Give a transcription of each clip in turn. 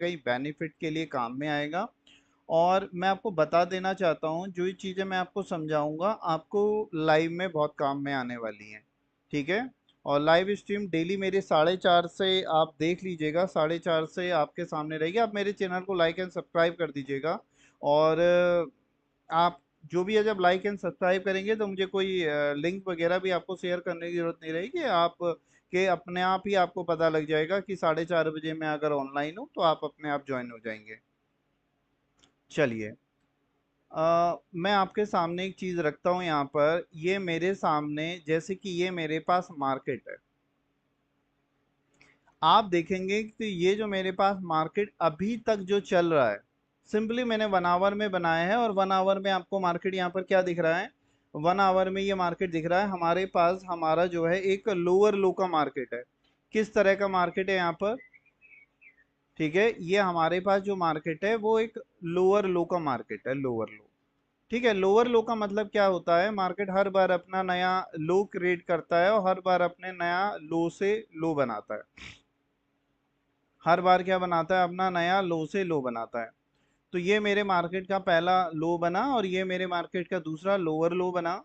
कहीं बेनिफिट के लिए काम में आएगा। और मैं आपको बता देना चाहता हूँ, जो ये चीज़ें मैं आपको समझाऊंगा आपको लाइव में बहुत काम में आने वाली हैं। ठीक है। और लाइव स्ट्रीम डेली मेरे 4:30 से आप देख लीजिएगा, 4:30 से आपके सामने रहेगी। आप मेरे चैनल को लाइक एंड सब्सक्राइब कर दीजिएगा। और आप जो भी है, जब लाइक एंड सब्सक्राइब करेंगे तो मुझे कोई लिंक वगैरह भी आपको शेयर करने की जरूरत नहीं रहेगी। आप के अपने आप ही आपको पता लग जाएगा कि 4:30 बजे मैं अगर ऑनलाइन हूँ तो आप अपने आप ज्वाइन हो जाएंगे। चलिए, मैं आपके सामने एक चीज रखता हूँ यहाँ पर। ये मेरे सामने, जैसे कि ये मेरे पास मार्केट है, आप देखेंगे कि ये जो मेरे पास मार्केट अभी तक जो चल रहा है, सिंपली मैंने 1 आवर में बनाया है। और 1 आवर में आपको मार्केट यहाँ पर क्या दिख रहा है? 1 आवर में ये मार्केट दिख रहा है हमारे पास, हमारा जो है एक लोअर लो का मार्केट है। किस तरह का मार्केट है यहाँ पर? ठीक है, ये हमारे पास जो मार्केट है वो एक लोअर लो का मार्केट है, लोअर लो। ठीक है, लोअर लो का मतलब क्या होता है? मार्केट हर बार अपना नया लो क्रिएट करता है और हर बार अपने नया लो से लो बनाता है। हर बार क्या बनाता है? अपना नया लो से लो बनाता है। तो ये मेरे मार्केट का पहला लो बना और ये मेरे मार्केट का दूसरा लोअर लो बना।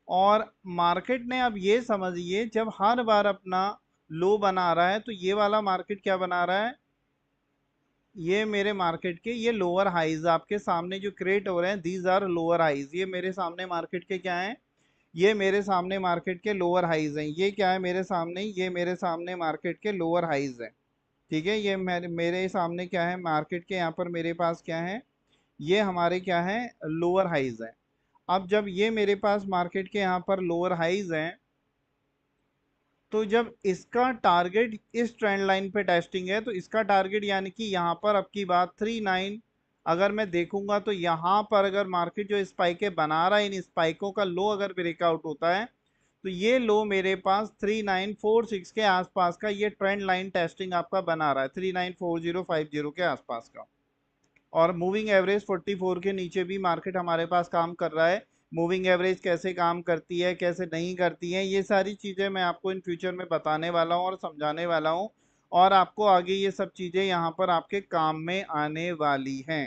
और मार्केट ने, अब ये समझिए, जब हर बार अपना लो बना रहा है तो ये वाला मार्केट क्या बना रहा है? ये मेरे मार्केट के ये लोअर हाइज आपके सामने जो क्रिएट हो रहे हैं, दीज आर लोअर हाइज। ये मेरे सामने मार्केट के क्या है? ये मेरे सामने मार्केट के लोअर हाइज हैं। ये क्या है मेरे सामने? ये मेरे सामने मार्केट के लोअर हाइज हैं। ठीक है, ये मेरे सामने क्या है? मार्केट के यहाँ पर मेरे पास क्या है? ये हमारे क्या है? लोअर हाइज हैं। अब जब ये मेरे पास मार्केट के यहाँ पर लोअर हाइज हैं, तो जब इसका टारगेट इस ट्रेंड लाइन पे टेस्टिंग है, तो इसका टारगेट यानी कि यहाँ पर अब की बात 39, अगर मैं देखूंगा तो यहाँ पर अगर मार्केट जो स्पाइकें बना रहा है, इन स्पाइकों का लो अगर ब्रेकआउट होता है, तो ये लो मेरे पास 3946 के आसपास का, ये ट्रेंड लाइन टेस्टिंग आपका बना रहा है 394050 के आसपास का। और मूविंग एवरेज 44 के नीचे भी मार्केट हमारे पास काम कर रहा है। मूविंग एवरेज कैसे काम करती है, कैसे नहीं करती है, ये सारी चीज़ें मैं आपको इन फ्यूचर में बताने वाला हूँ और समझाने वाला हूँ। और आपको आगे ये सब चीज़ें यहाँ पर आपके काम में आने वाली हैं।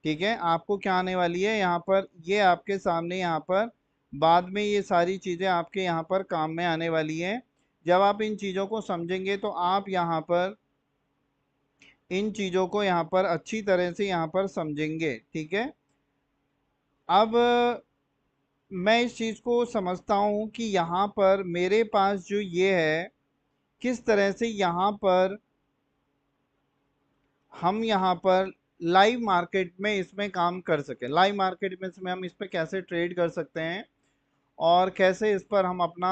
ठीक है, आपको क्या आने वाली है यहाँ पर? ये आपके सामने यहाँ पर बाद में ये सारी चीज़ें आपके यहाँ पर काम में आने वाली हैं। जब आप इन चीज़ों को समझेंगे तो आप यहाँ पर इन चीजों को यहाँ पर अच्छी तरह से यहाँ पर समझेंगे। ठीक है। अब मैं इस चीज को समझता हूँ कि यहाँ पर मेरे पास जो ये है, किस तरह से यहाँ पर हम यहाँ पर लाइव मार्केट में इसमें काम कर सके। लाइव मार्केट में इसमें हम इस पर कैसे ट्रेड कर सकते हैं और कैसे इस पर हम अपना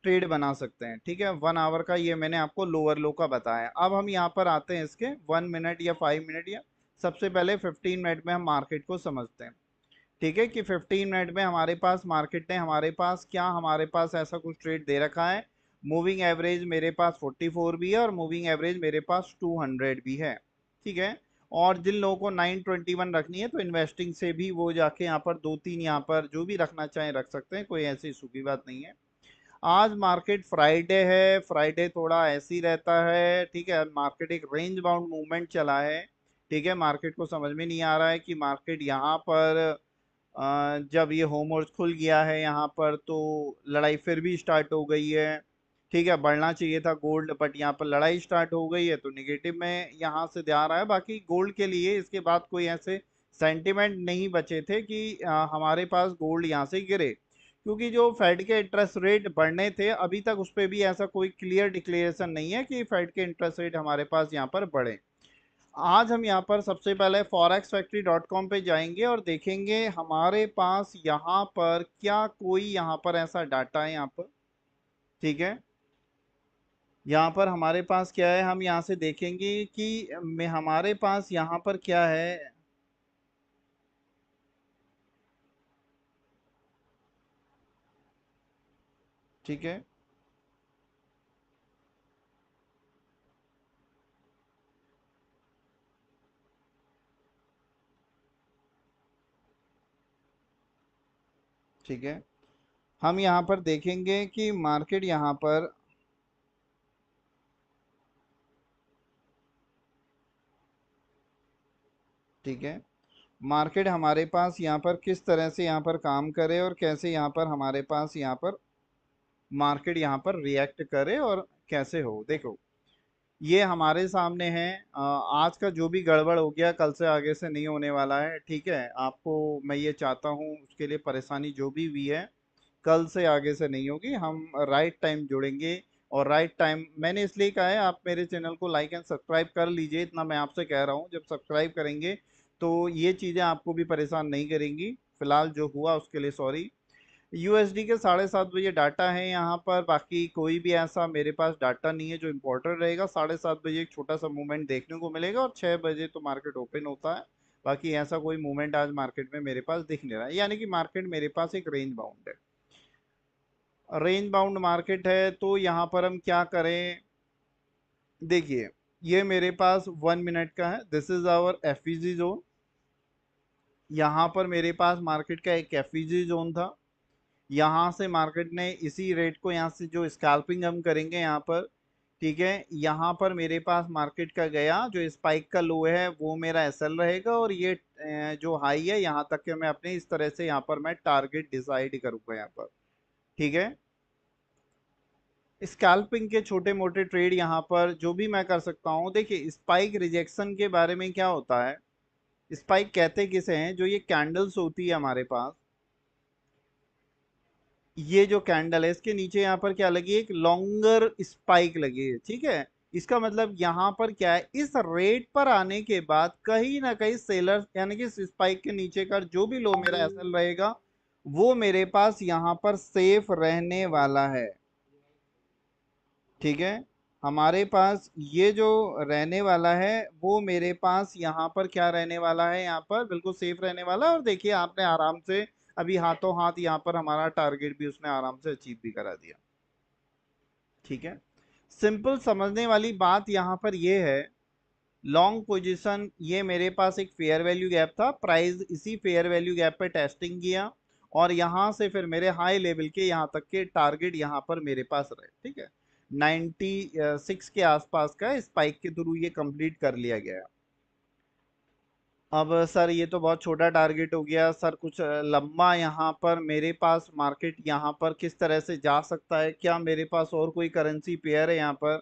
ट्रेड बना सकते हैं। ठीक है, 1 आवर का ये मैंने आपको लोअर लो का बताया। अब हम यहाँ पर आते हैं इसके 1 मिनट या 5 मिनट, या सबसे पहले 15 मिनट में हम मार्केट को समझते हैं। ठीक है, कि 15 मिनट में हमारे पास मार्केट ने हमारे पास क्या, हमारे पास ऐसा कुछ ट्रेड दे रखा है। मूविंग एवरेज मेरे पास 44 भी है और मूविंग एवरेज मेरे पास 200 भी है। ठीक है। और जिन लोगों को 921 रखनी है तो इन्वेस्टिंग से भी वो जाके यहाँ पर दो तीन, यहाँ पर जो भी रखना चाहें रख सकते हैं, कोई ऐसी इशू की बात नहीं है। आज मार्केट फ्राइडे है, फ्राइडे थोड़ा ऐसे ही रहता है। ठीक है, मार्केट एक रेंज बाउंड मूवमेंट चला है। ठीक है, मार्केट को समझ में नहीं आ रहा है कि मार्केट यहाँ पर जब ये होमवर्क खुल गया है यहाँ पर, तो लड़ाई फिर भी स्टार्ट हो गई है। ठीक है, बढ़ना चाहिए था गोल्ड, बट यहाँ पर लड़ाई स्टार्ट हो गई है तो निगेटिव में यहाँ से जा रहा है। बाकी गोल्ड के लिए इसके बाद कोई ऐसे सेंटिमेंट नहीं बचे थे कि हमारे पास गोल्ड यहाँ से गिरे, क्योंकि जो फेड के इंटरेस्ट रेट बढ़ने थे अभी तक उस पर भी ऐसा कोई क्लियर डिक्लेरेशन नहीं है कि फेड के इंटरेस्ट रेट हमारे पास यहाँ पर बढ़े। आज हम यहाँ पर सबसे पहले forexfactory.com पे जाएंगे और देखेंगे हमारे पास यहाँ पर क्या कोई यहाँ पर ऐसा डाटा है यहाँ पर। ठीक है, यहाँ पर हमारे पास क्या है, हम यहाँ से देखेंगे कि में हमारे पास यहाँ पर क्या है। ठीक है। ठीक है, हम यहाँ पर देखेंगे कि मार्केट यहाँ पर ठीक है। मार्केट हमारे पास यहाँ पर किस तरह से यहाँ पर काम करे और कैसे यहाँ पर हमारे पास यहाँ पर मार्केट यहाँ पर रिएक्ट करे और कैसे हो, देखो ये हमारे सामने है। आज का जो भी गड़बड़ हो गया कल से आगे से नहीं होने वाला है, ठीक है। आपको मैं ये चाहता हूँ, उसके लिए परेशानी जो भी हुई है कल से आगे से नहीं होगी। हम राइट टाइम जुड़ेंगे। और राइट टाइम मैंने इसलिए कहा है, आप मेरे चैनल को लाइक एंड सब्सक्राइब कर लीजिए, इतना मैं आपसे कह रहा हूँ। जब सब्सक्राइब करेंगे तो ये चीज़ें आपको भी परेशान नहीं करेंगी। फिलहाल जो हुआ उसके लिए सॉरी। यूएसडी के 7:30 बजे डाटा है यहाँ पर, बाकी कोई भी ऐसा मेरे पास डाटा नहीं है जो इम्पोर्टेंट रहेगा। 7:30 बजे एक छोटा सा मूवमेंट देखने को मिलेगा और 6 बजे तो मार्केट ओपन होता है। बाकी ऐसा कोई मूवमेंट आज मार्केट में मेरे पास दिख नहीं रहा है, यानी कि मार्केट मेरे पास एक रेंज बाउंड है। रेंज बाउंड मार्केट है तो यहाँ पर हम क्या करें, देखिए ये मेरे पास 1 मिनट का है, this is our FEG zone. यहाँ पर मेरे पास मार्केट का एक एफईजी जोन था। यहाँ से मार्केट ने इसी रेट को, यहाँ से जो स्कैल्पिंग हम करेंगे यहाँ पर, ठीक है, यहाँ पर मेरे पास मार्केट का गया जो स्पाइक का लो है वो मेरा एसएल रहेगा। और ये जो हाई है यहाँ तक के मैं अपने इस तरह से यहाँ पर मैं टारगेट डिसाइड करूंगा यहाँ पर, ठीक है। स्कैल्पिंग के छोटे मोटे ट्रेड यहाँ पर जो भी मैं कर सकता हूँ। देखिए स्पाइक रिजेक्शन के बारे में क्या होता है, स्पाइक कहते किसे हैं, जो ये कैंडल्स होती है हमारे पास, ये जो कैंडल है इसके नीचे यहाँ पर क्या लगी है, एक लॉन्गर स्पाइक लगी है, ठीक है। इसका मतलब यहाँ पर क्या है, इस रेट पर आने के बाद कहीं ना कहीं सेलर, यानी कि इस स्पाइक के नीचे का जो भी लो मेरा एसएल रहेगा वो मेरे पास यहाँ पर सेफ रहने वाला है, ठीक है। हमारे पास ये जो रहने वाला है वो मेरे पास यहाँ पर क्या रहने वाला है, यहाँ पर बिल्कुल सेफ रहने वाला है। और देखिए आपने आराम से अभी हाथों हाथ यहाँ पर हमारा टारगेट भी उसने आराम से अचीव भी करा दिया, ठीक है। सिंपल समझने वाली बात यहाँ पर ये है, लॉन्ग पोजीशन ये मेरे पास एक फेयर वैल्यू गैप था, प्राइस इसी फेयर वैल्यू गैप पे टेस्टिंग किया और यहाँ से फिर मेरे हाई लेवल के यहाँ तक के टारगेट यहाँ पर मेरे पास रहे, ठीक है। 96 के आसपास का स्पाइक के थ्रू ये कंप्लीट कर लिया गया। अब सर ये तो बहुत छोटा टारगेट हो गया सर, कुछ लंबा यहाँ पर मेरे पास मार्केट यहाँ पर किस तरह से जा सकता है, क्या मेरे पास और कोई करेंसी पेयर है यहाँ पर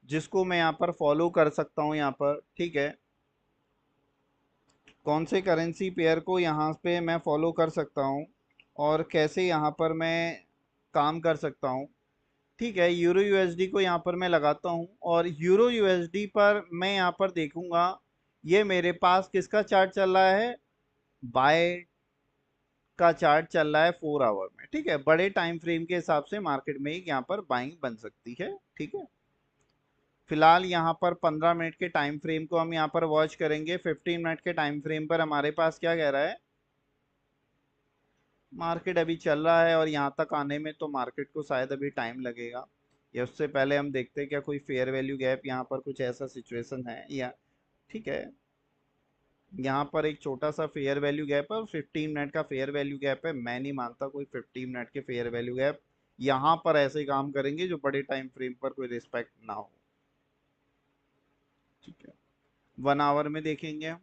जिसको मैं यहाँ पर फॉलो कर सकता हूँ यहाँ पर, ठीक है। कौन से करेंसी पेयर को यहाँ पे मैं फॉलो कर सकता हूँ और कैसे यहाँ पर मैं काम कर सकता हूँ, ठीक है। यूरो यूएसडी को यहाँ पर मैं लगाता हूँ और यूरो यूएसडी पर मैं यहाँ पर देखूंगा ये मेरे पास किसका चार्ट चल रहा है, बाय का चार्ट चल रहा है 4 आवर में, ठीक है। बड़े टाइम फ्रेम के हिसाब से मार्केट में यहाँ पर बाइंग बन सकती है, ठीक है। फिलहाल यहाँ पर 15 मिनट के टाइम फ्रेम को हम यहाँ पर वॉच करेंगे। 15 मिनट के टाइम फ्रेम पर हमारे पास क्या कह रहा है, मार्केट अभी चल रहा है और यहाँ तक आने में तो मार्केट को शायद अभी टाइम लगेगा, या उससे पहले हम देखते हैं क्या कोई फेयर वैल्यू गैप यहाँ पर कुछ ऐसा सिचुएशन है या, ठीक है। यहाँ पर एक छोटा सा फेयर वैल्यू गैप है और 15 मिनट का फेयर वैल्यू गैप है। मैं नहीं मानता कोई 15 मिनट के फेयर वैल्यू गैप यहाँ पर ऐसे काम करेंगे जो बड़े टाइम फ्रेम पर कोई रिस्पेक्ट ना हो, ठीक है। 1 आवर में देखेंगे हम।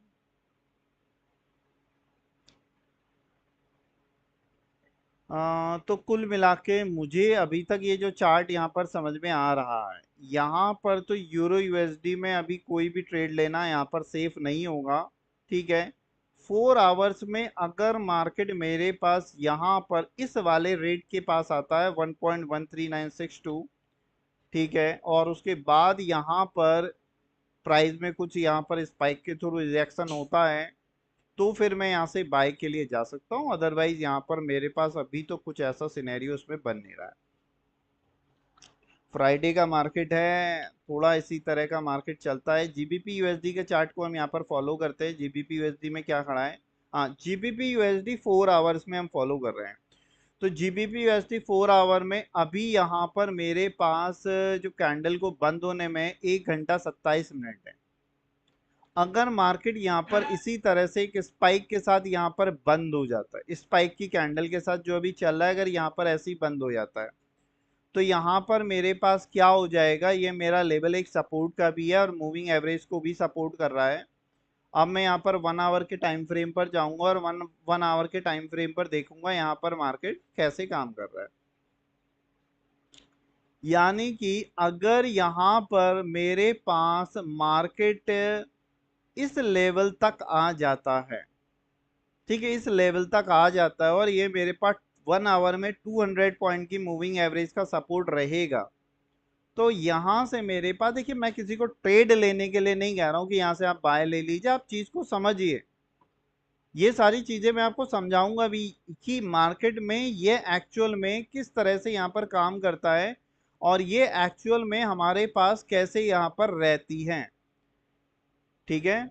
तो कुल मिला के मुझे अभी तक ये जो चार्ट यहाँ पर समझ में आ रहा है, यहाँ पर तो यूरो यूएसडी में अभी कोई भी ट्रेड लेना यहाँ पर सेफ नहीं होगा, ठीक है। 4 आवर्स में अगर मार्केट मेरे पास यहाँ पर इस वाले रेट के पास आता है 1.13962, ठीक है, और उसके बाद यहाँ पर प्राइस में कुछ यहाँ पर स्पाइक के थ्रू रिएक्शन होता है तो फिर मैं यहाँ से बाय के लिए जा सकता हूँ। अदरवाइज यहाँ पर मेरे पास अभी तो कुछ ऐसा सिनेरियो उसमें बन नहीं रहा है। फ्राइडे का मार्केट है, थोड़ा इसी तरह का मार्केट चलता है। जीबीपी यूएसडी के चार्ट को हम यहाँ पर फॉलो करते हैं। जीबीपी यूएसडी में क्या खड़ा है, हाँ जीबीपी यूएसडी 4 आवर्स में हम फॉलो कर रहे हैं। तो जीबीपी यूएसडी 4 आवर में अभी यहाँ पर मेरे पास जो कैंडल को बंद होने में 1 घंटा 27 मिनट है। अगर मार्केट यहाँ पर इसी तरह से एक स्पाइक के साथ यहाँ पर बंद हो जाता है, स्पाइक की कैंडल के साथ जो अभी चल रहा है, अगर यहाँ पर ऐसे ही बंद हो जाता है तो यहाँ पर मेरे पास क्या हो जाएगा, ये मेरा लेवल एक सपोर्ट का भी है और मूविंग एवरेज को भी सपोर्ट कर रहा है। अब मैं यहाँ पर 1 आवर के टाइम फ्रेम पर जाऊंगा और वन वन आवर के टाइम फ्रेम पर देखूंगा यहाँ पर मार्केट कैसे काम कर रहा है। यानी कि अगर यहाँ पर मेरे पास मार्केट इस लेवल तक आ जाता है, ठीक है, इस लेवल तक आ जाता है और ये मेरे पास 1 आवर में 200 पॉइंट की मूविंग एवरेज का सपोर्ट रहेगा, तो यहां से मेरे पास, देखिए मैं किसी को ट्रेड लेने के लिए नहीं कह रहा हूं कि यहां से आप बाय ले लीजिए, आप चीज को समझिए। ये सारी चीजें मैं आपको समझाऊंगा भी कि मार्केट में ये एक्चुअल में किस तरह से यहाँ पर काम करता है और ये एक्चुअल में हमारे पास कैसे यहाँ पर रहती है। ठीक है,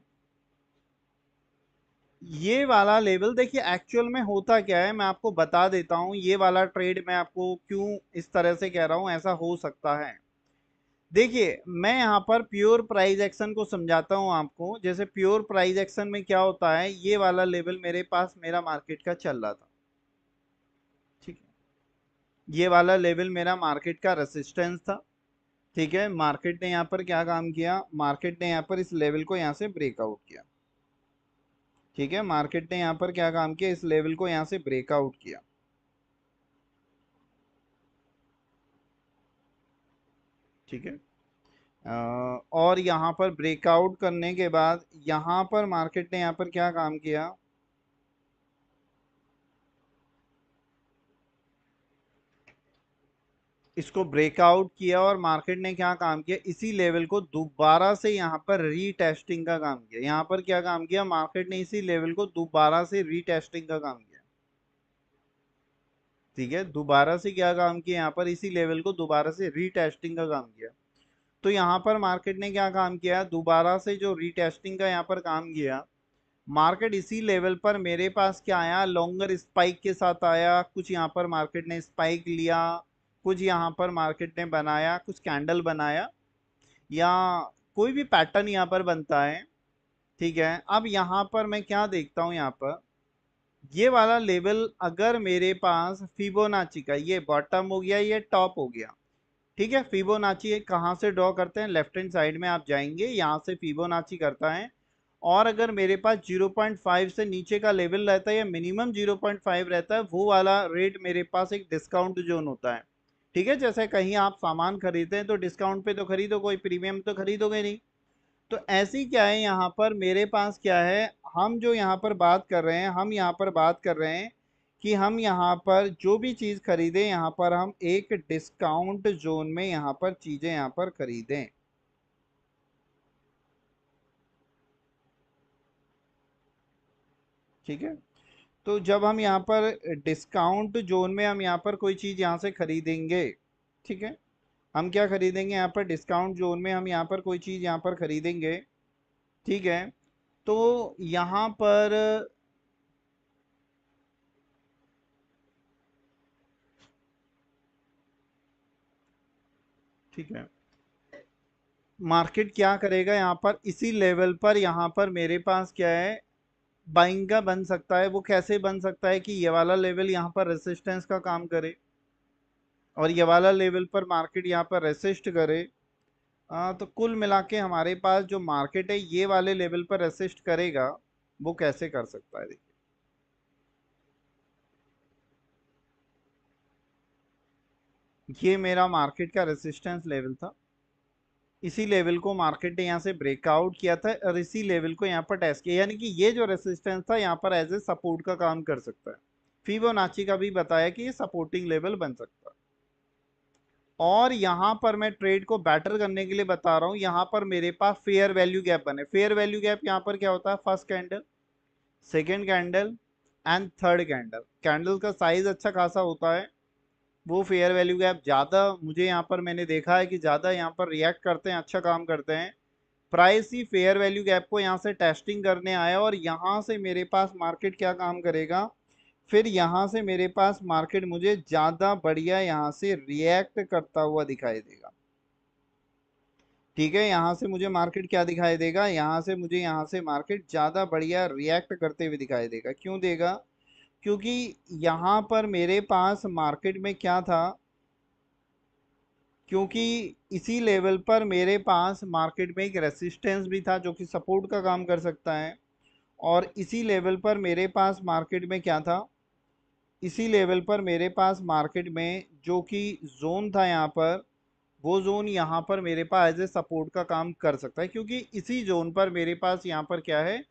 ये वाला लेवल देखिए एक्चुअल में होता क्या है, मैं आपको बता देता हूं। ये वाला ट्रेड मैं आपको क्यों इस तरह से कह रहा हूं, ऐसा हो सकता है। देखिए मैं यहाँ पर प्योर प्राइस एक्शन को समझाता हूँ आपको। जैसे प्योर प्राइस एक्शन में क्या होता है, ये वाला लेवल मेरे पास मेरा मार्केट का चल रहा था, ठीक है, ये वाला लेवल मेरा मार्केट का रेसिस्टेंस था। ठीक है, मार्केट ने यहाँ पर क्या काम किया, मार्केट ने यहाँ पर इस लेवल को यहाँ से ब्रेकआउट किया। ठीक है, मार्केट ने यहाँ पर क्या काम किया, इस लेवल को यहाँ से ब्रेकआउट किया। ठीक है, और यहाँ पर ब्रेकआउट करने के बाद यहाँ पर मार्केट ने यहाँ पर क्या काम किया, इसको ब्रेकआउट किया और मार्केट ने क्या काम किया, इसी लेवल को दोबारा से यहाँ पर रीटेस्टिंग का काम किया। यहाँ पर क्या काम किया, मार्केट ने इसी लेवल को दोबारा से रीटेस्टिंग का काम किया। ठीक है, दोबारा से क्या काम किया, यहाँ पर इसी लेवल को दोबारा से रीटेस्टिंग का काम किया। तो यहाँ पर मार्केट ने क्या काम किया, दोबारा से जो रीटेस्टिंग का यहाँ पर काम किया, मार्केट इसी लेवल पर मेरे पास क्या आया, लॉन्गर स्पाइक के साथ आया। कुछ यहाँ पर मार्केट ने स्पाइक लिया, कुछ यहाँ पर मार्केट ने बनाया, कुछ कैंडल बनाया, या कोई भी पैटर्न यहाँ पर बनता है। ठीक है, अब यहाँ पर मैं क्या देखता हूँ, यहाँ पर ये वाला लेवल अगर मेरे पास फिबोनाची का, ये बॉटम हो गया, ये टॉप हो गया। ठीक है, फिबोनाची कहाँ से ड्रॉ करते हैं, लेफ्ट हैंड साइड में आप जाएंगे, यहाँ से फिबोनाची करता है। और अगर मेरे पास 0.5 से नीचे का लेवल रहता है या मिनिमम 0.5 रहता है, वो वाला रेट मेरे पास एक डिस्काउंट जोन होता है। ठीक है, जैसे कहीं आप सामान खरीदते हैं तो डिस्काउंट पे तो खरीदो, कोई प्रीमियम तो खरीदोगे नहीं। तो ऐसी क्या है, यहाँ पर मेरे पास क्या है, हम जो यहाँ पर बात कर रहे हैं, हम यहाँ पर बात कर रहे हैं कि हम यहाँ पर जो भी चीज़ खरीदें, यहाँ पर हम एक डिस्काउंट जोन में यहाँ पर चीज़ें यहाँ पर खरीदें। ठीक है, तो जब हम यहाँ पर डिस्काउंट जोन में हम यहाँ पर कोई चीज़ यहाँ से खरीदेंगे, ठीक है, हम क्या खरीदेंगे, यहाँ पर डिस्काउंट जोन में हम यहाँ पर कोई चीज़ यहाँ पर खरीदेंगे। ठीक है, तो यहाँ पर, ठीक है, मार्केट क्या करेगा, यहाँ पर इसी लेवल पर यहाँ पर मेरे पास क्या है, बाइंग का बन सकता है। वो कैसे बन सकता है कि ये वाला लेवल यहाँ पर रेसिस्टेंस का काम करे और ये वाला लेवल पर मार्केट यहाँ पर रेसिस्ट करे। तो कुल मिला के हमारे पास जो मार्केट है ये वाले लेवल पर रेसिस्ट करेगा, वो कैसे कर सकता है, देखिए ये मेरा मार्केट का रेसिस्टेंस लेवल था। इसी लेवल को मार्केट ने यहाँ से ब्रेकआउट किया था और इसी लेवल को यहाँ पर टेस्ट किया, यानी कि ये जो रेसिस्टेंस था यहाँ पर एज ए सपोर्ट का काम कर सकता है। फिबोनाची का भी बताया कि ये सपोर्टिंग लेवल बन सकता है। और यहाँ पर मैं ट्रेड को बेटर करने के लिए बता रहा हूँ, यहाँ पर मेरे पास फेयर वैल्यू गैप बने। फेयर वैल्यू गैप यहाँ पर क्या होता है, first candle, second candle and third candle. Candle का साइज अच्छा खासा होता है, वो फेयर वैल्यू गैप ज़्यादा, मुझे यहाँ पर मैंने देखा है कि ज़्यादा यहाँ पर रिएक्ट करते हैं, अच्छा काम करते हैं। प्राइस ही फेयर वैल्यू गैप को यहाँ से टेस्टिंग करने आया और यहाँ से मेरे पास मार्केट क्या काम करेगा, फिर यहाँ से मेरे पास मार्केट मुझे ज़्यादा बढ़िया यहाँ से रिएक्ट करता हुआ दिखाई देगा। ठीक है, यहाँ से मुझे मार्केट क्या दिखाई देगा, यहाँ से मुझे यहाँ से मार्केट ज़्यादा बढ़िया रिएक्ट करते हुए दिखाई देगा। क्यों देगा, क्योंकि यहाँ पर मेरे पास मार्केट में क्या था क्योंकि इसी लेवल पर मेरे पास मार्केट में एक रेसिस्टेंस भी था जो कि सपोर्ट का काम कर सकता है, और इसी लेवल पर मेरे पास मार्केट में क्या था, इसी लेवल पर मेरे पास मार्केट में जो कि जोन था यहाँ पर, वो जोन यहाँ पर मेरे पास एज ए सपोर्ट का काम कर सकता है, क्योंकि इसी जोन पर मेरे पास यहाँ पर क्या है,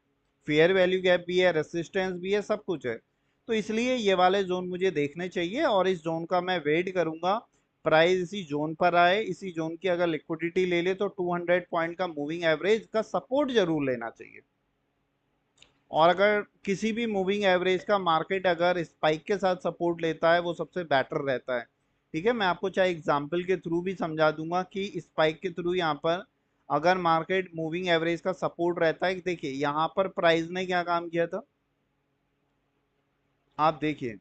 फेयर वैल्यू गैप भी है, रेसिस्टेंस भी है, सब कुछ है। तो इसलिए ये वाले जोन मुझे देखने चाहिए और इस जोन का मैं वेट करूंगा। प्राइस इसी जोन पर आए, इसी जोन की अगर लिक्विडिटी ले ले तो 200 पॉइंट का मूविंग एवरेज का सपोर्ट जरूर लेना चाहिए। और अगर किसी भी मूविंग एवरेज का मार्केट अगर स्पाइक के साथ सपोर्ट लेता है वो सबसे बेटर रहता है। ठीक है, मैं आपको चाहे एग्जांपल के थ्रू भी समझा दूंगा कि स्पाइक के थ्रू यहाँ पर अगर मार्केट मूविंग एवरेज का सपोर्ट रहता है, देखिए यहाँ पर प्राइस ने क्या काम किया था, आप देखिए,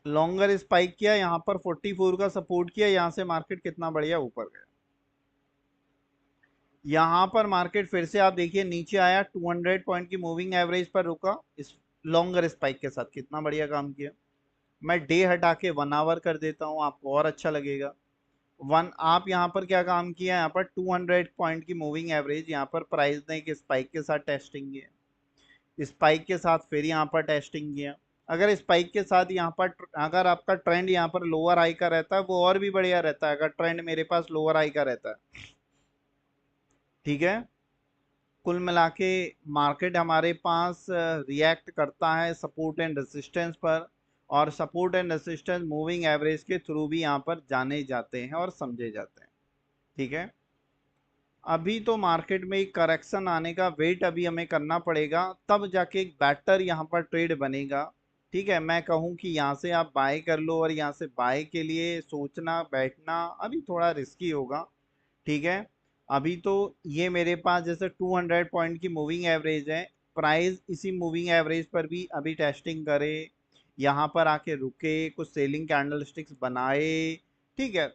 लॉन्गर स्पाइक किया, यहाँ पर 44 का सपोर्ट किया, यहाँ से मार्केट कितना बढ़िया ऊपर गया। यहाँ पर मार्केट फिर से आप देखिए नीचे आया, 200 पॉइंट की मूविंग एवरेज पर रुका, इस लॉन्गर स्पाइक के साथ कितना बढ़िया काम किया। मैं डे हटा के 1 आवर कर देता हूँ, आपको और अच्छा लगेगा। वन आप यहाँ पर क्या काम किया, यहाँ पर 200 पॉइंट की मूविंग एवरेज यहाँ पर प्राइस ने एक स्पाइक के साथ टेस्टिंग किया, स्पाइक के साथ फिर यहाँ पर टेस्टिंग किया। अगर स्पाइक के साथ यहाँ पर अगर आपका ट्रेंड यहाँ पर लोअर हाई का रहता है वो और भी बढ़िया रहता है, अगर ट्रेंड मेरे पास लोअर हाई का रहता है। ठीक है, कुल मिला के मार्केट हमारे पास रिएक्ट करता है सपोर्ट एंड रेसिस्टेंस पर, और support and resistance moving average के थ्रू भी यहाँ पर जाने जाते हैं और समझे जाते हैं। ठीक है, अभी तो मार्केट में एक करेक्शन आने का वेट अभी हमें करना पड़ेगा, तब जाके एक बेटर यहाँ पर ट्रेड बनेगा। ठीक है, मैं कहूँ कि यहाँ से आप बाय कर लो, और यहाँ से बाय के लिए सोचना बैठना अभी थोड़ा रिस्की होगा। ठीक है, अभी तो ये मेरे पास जैसे 200 पॉइंट की मूविंग एवरेज है, प्राइस इसी मूविंग एवरेज पर भी अभी टेस्टिंग करे, यहाँ पर आके रुके, कुछ सेलिंग कैंडलस्टिक्स बनाए। ठीक है,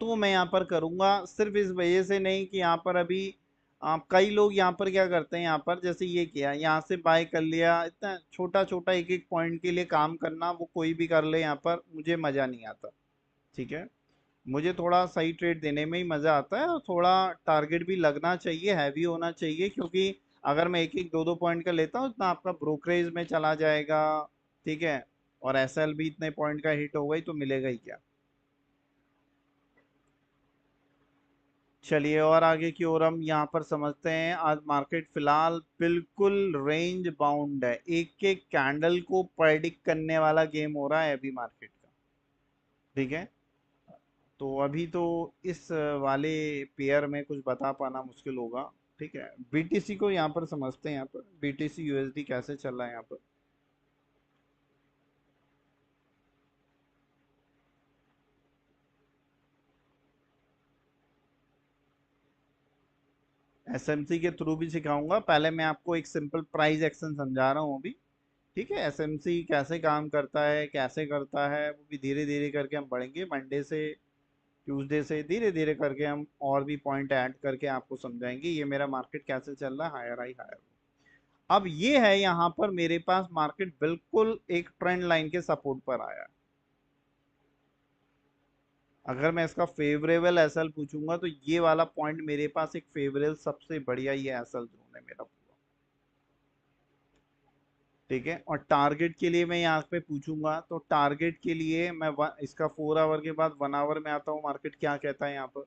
तो मैं यहाँ पर करूँगा, सिर्फ इस वजह से नहीं कि यहाँ पर अभी कई लोग यहाँ पर क्या करते हैं, यहाँ पर जैसे ये किया, यहाँ से बाय कर लिया, इतना छोटा छोटा एक एक पॉइंट के लिए काम करना, वो कोई भी कर ले, यहाँ पर मुझे मज़ा नहीं आता। ठीक है, मुझे थोड़ा सही ट्रेड देने में ही मज़ा आता है, और थोड़ा टारगेट भी लगना चाहिए, हैवी होना चाहिए, क्योंकि अगर मैं एक एक दो दो पॉइंट का लेता हूँ इतना आपका ब्रोकरेज में चला जाएगा। ठीक है, और एसएल भी इतने पॉइंट का हिट हो गई तो मिलेगा ही क्या। चलिए और आगे की ओर हम यहाँ पर समझते हैं। आज मार्केट फिलहाल बिल्कुल रेंज बाउंड है, एक एक कैंडल को प्रेडिक्ट करने वाला गेम हो रहा है अभी मार्केट का। ठीक है, तो अभी तो इस वाले पेयर में कुछ बता पाना मुश्किल होगा। ठीक है, बीटीसी को यहाँ पर समझते हैं, यहाँ पर बीटीसी यूएसडी कैसे चल रहा है यहाँ पर। एसएमसी के थ्रू भी सिखाऊंगा, पहले मैं आपको एक सिंपल प्राइस एक्शन समझा रहा हूँ अभी। ठीक है, एसएमसी कैसे काम करता है, कैसे करता है, वो भी धीरे धीरे करके हम बढ़ेंगे, मंडे से ट्यूसडे से धीरे धीरे करके हम और भी पॉइंट ऐड करके आपको समझाएंगे ये मेरा मार्केट कैसे चल रहा है, हायर आई हायर। अब ये है यहाँ पर मेरे पास मार्केट बिल्कुल एक ट्रेंड लाइन के सपोर्ट पर आया है। अगर मैं इसका फेवरेबल एसएल पूछूंगा तो ये वाला पॉइंट मेरे पास एक फेवरेबल सबसे बढ़िया ये एसएल जोन है मेरा पूरा। ठीक है, और टारगेट के लिए मैं यहाँ पे पूछूंगा तो टारगेट के लिए मैं इसका 4 आवर के बाद 1 आवर में आता हूँ, मार्केट क्या कहता है यहाँ पर।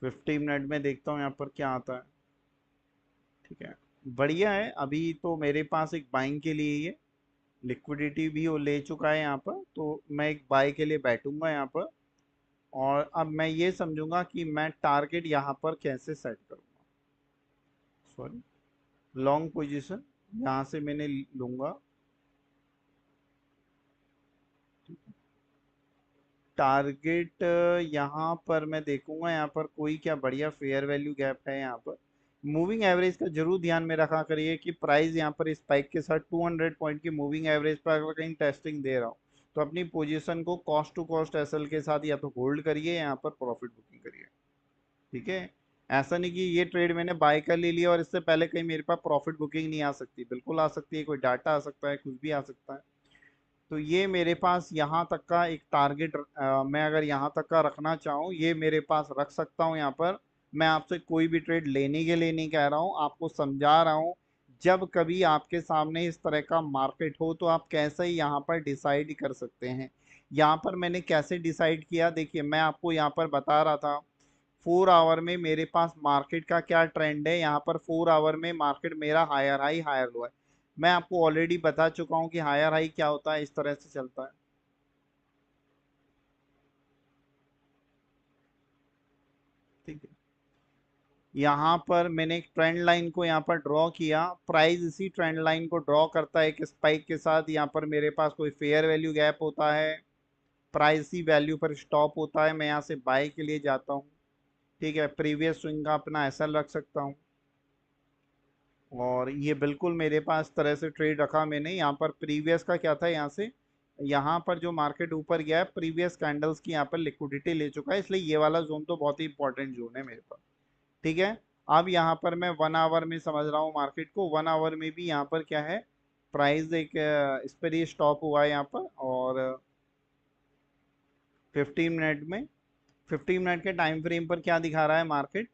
50 मिनट में देखता हूँ यहाँ पर क्या आता है। ठीक है, बढ़िया है, अभी तो मेरे पास एक बाइंग के लिए ये लिक्विडिटी भी वो ले चुका है यहाँ पर, तो मैं एक बाय के लिए बैठूंगा यहाँ पर। और अब मैं ये समझूंगा कि मैं टारगेट यहाँ पर कैसे सेट करूंगा। सॉरी, लॉन्ग पोजीशन यहाँ से मैंने लूंगा। टारगेट यहाँ पर मैं देखूंगा, यहाँ पर कोई क्या बढ़िया फेयर वैल्यू गैप है यहाँ पर। मूविंग एवरेज का जरूर ध्यान में रखा करिए कि प्राइस यहाँ पर स्पाइक के साथ 200 पॉइंट की मूविंग एवरेज पर अगर कहीं टेस्टिंग दे रहा हूँ तो अपनी पोजीशन को कॉस्ट टू कॉस्ट एसएल के साथ या तो होल्ड करिए, यहाँ पर प्रॉफिट बुकिंग करिए। ठीक है, ऐसा नहीं कि ये ट्रेड मैंने बाय कर ले लिया और इससे पहले कहीं मेरे पास प्रॉफिट बुकिंग नहीं आ सकती, बिल्कुल आ सकती है, कोई डाटा आ सकता है, कुछ भी आ सकता है। तो ये मेरे पास यहाँ तक का एक टारगेट, मैं अगर यहाँ तक का रखना चाहूँ ये मेरे पास रख सकता हूँ यहाँ पर। मैं आपसे कोई भी ट्रेड लेने के लिए नहीं कह रहा हूँ, आपको समझा रहा हूँ। जब कभी आपके सामने इस तरह का मार्केट हो तो आप कैसे ही यहाँ पर डिसाइड कर सकते हैं। यहाँ पर मैंने कैसे डिसाइड किया, देखिए मैं आपको यहाँ पर बता रहा था 4 आवर में मेरे पास मार्केट का क्या ट्रेंड है। यहाँ पर 4 आवर में मार्केट मेरा हायर हाई हायर लो है। मैं आपको ऑलरेडी बता चुका हूँ कि हायर हाई क्या होता है, इस तरह से चलता है। ठीक है, यहाँ पर मैंने एक ट्रेंड लाइन को यहाँ पर ड्रॉ किया, प्राइस इसी ट्रेंड लाइन को ड्रॉ करता है एक स्पाइक के साथ। यहाँ पर मेरे पास कोई फेयर वैल्यू गैप होता है, प्राइस इसी वैल्यू पर स्टॉप होता है, मैं यहाँ से बाय के लिए जाता हूँ। ठीक है, प्रीवियस स्विंग का अपना एसएल रख सकता हूँ। और ये बिल्कुल मेरे पास तरह से ट्रेड रखा मैंने। यहाँ पर प्रीवियस का क्या था, यहाँ से यहाँ पर जो मार्केट ऊपर गया है प्रीवियस कैंडल्स की यहाँ पर लिक्विडिटी ले चुका है, इसलिए ये वाला जोन तो बहुत ही इंपॉर्टेंट जोन है मेरे पास। ठीक है, अब यहाँ पर मैं 1 आवर में समझ रहा हूँ मार्केट को। 1 आवर में भी यहाँ पर क्या है, प्राइस एक इस पर ही स्टॉप हुआ है यहाँ पर। और 15 मिनट में, 15 मिनट के टाइम फ्रेम पर क्या दिखा रहा है मार्केट,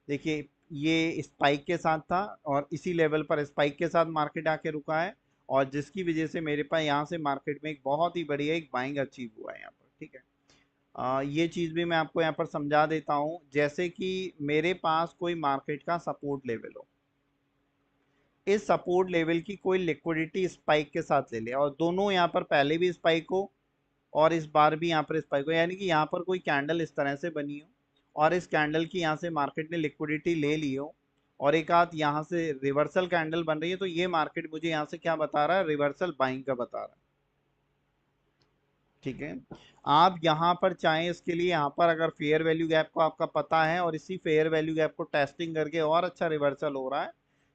देखिए ये स्पाइक के साथ था और इसी लेवल पर स्पाइक के साथ मार्केट आके रुका है। और जिसकी वजह से मेरे पास यहाँ से मार्केट में एक बहुत ही बढ़िया एक बाइंग अचीव हुआ है यहाँ पर। ठीक है, ये चीज़ भी मैं आपको यहाँ पर समझा देता हूँ। जैसे कि मेरे पास कोई मार्केट का सपोर्ट लेवल हो, इस सपोर्ट लेवल की कोई लिक्विडिटी स्पाइक के साथ ले ले, और दोनों यहाँ पर पहले भी स्पाइक हो और इस बार भी यहाँ पर स्पाइक हो, यानी कि यहाँ पर कोई कैंडल इस तरह से बनी हो और इस कैंडल की यहाँ से मार्केट ने लिक्विडिटी ले ली हो, और एक आध यहाँ से रिवर्सल कैंडल बन रही है, तो ये मार्केट मुझे यहाँ से क्या बता रहा है, रिवर्सल बाइंग का बता रहा है। ठीक है, आप यहाँ पर चाहें इसके लिए, यहाँ पर अगर फेयर वैल्यू गैप को आपका पता है और इसी फेयर वैल्यू गैप को टेस्टिंग करके और अच्छा रिवर्सल हो रहा है,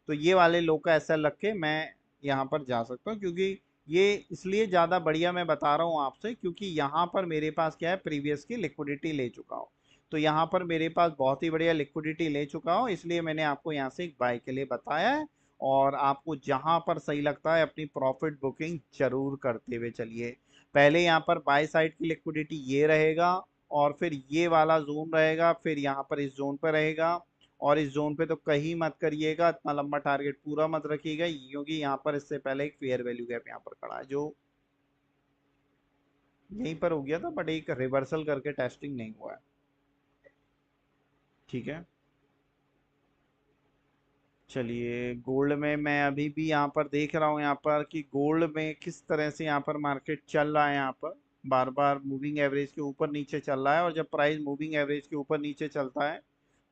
तो ये वाले लो का एसएल रख के मैं यहाँ पर जा सकता हूँ। क्योंकि ये इसलिए ज़्यादा बढ़िया मैं बता रहा हूँ आपसे, क्योंकि यहाँ पर मेरे पास क्या है, प्रीवियस की लिक्विडिटी ले चुका हूँ। तो यहाँ पर मेरे पास बहुत ही बढ़िया लिक्विडिटी ले चुका हूँ, इसलिए मैंने आपको यहाँ से एक बाय के लिए बताया है। और आपको जहाँ पर सही लगता है अपनी प्रॉफिट बुकिंग जरूर करते हुए चलिए। पहले यहाँ पर बाय साइड की लिक्विडिटी ये रहेगा, और फिर ये वाला जोन रहेगा, फिर यहाँ पर इस जोन पर रहेगा। और इस जोन पे तो कहीं मत करिएगा, इतना लंबा टारगेट पूरा मत रखिएगा, क्योंकि यहाँ पर इससे पहले एक फेयर वैल्यू गैप यहाँ पर खड़ा है जो यहीं पर हो गया था, बट एक रिवर्सल करके टेस्टिंग नहीं हुआ है। ठीक है, चलिए गोल्ड में मैं अभी भी यहाँ पर देख रहा हूँ यहाँ पर कि गोल्ड में किस तरह से यहाँ पर मार्केट चल रहा है। यहाँ पर बार बार मूविंग एवरेज के ऊपर नीचे चल रहा है, और जब प्राइस मूविंग एवरेज के ऊपर नीचे चलता है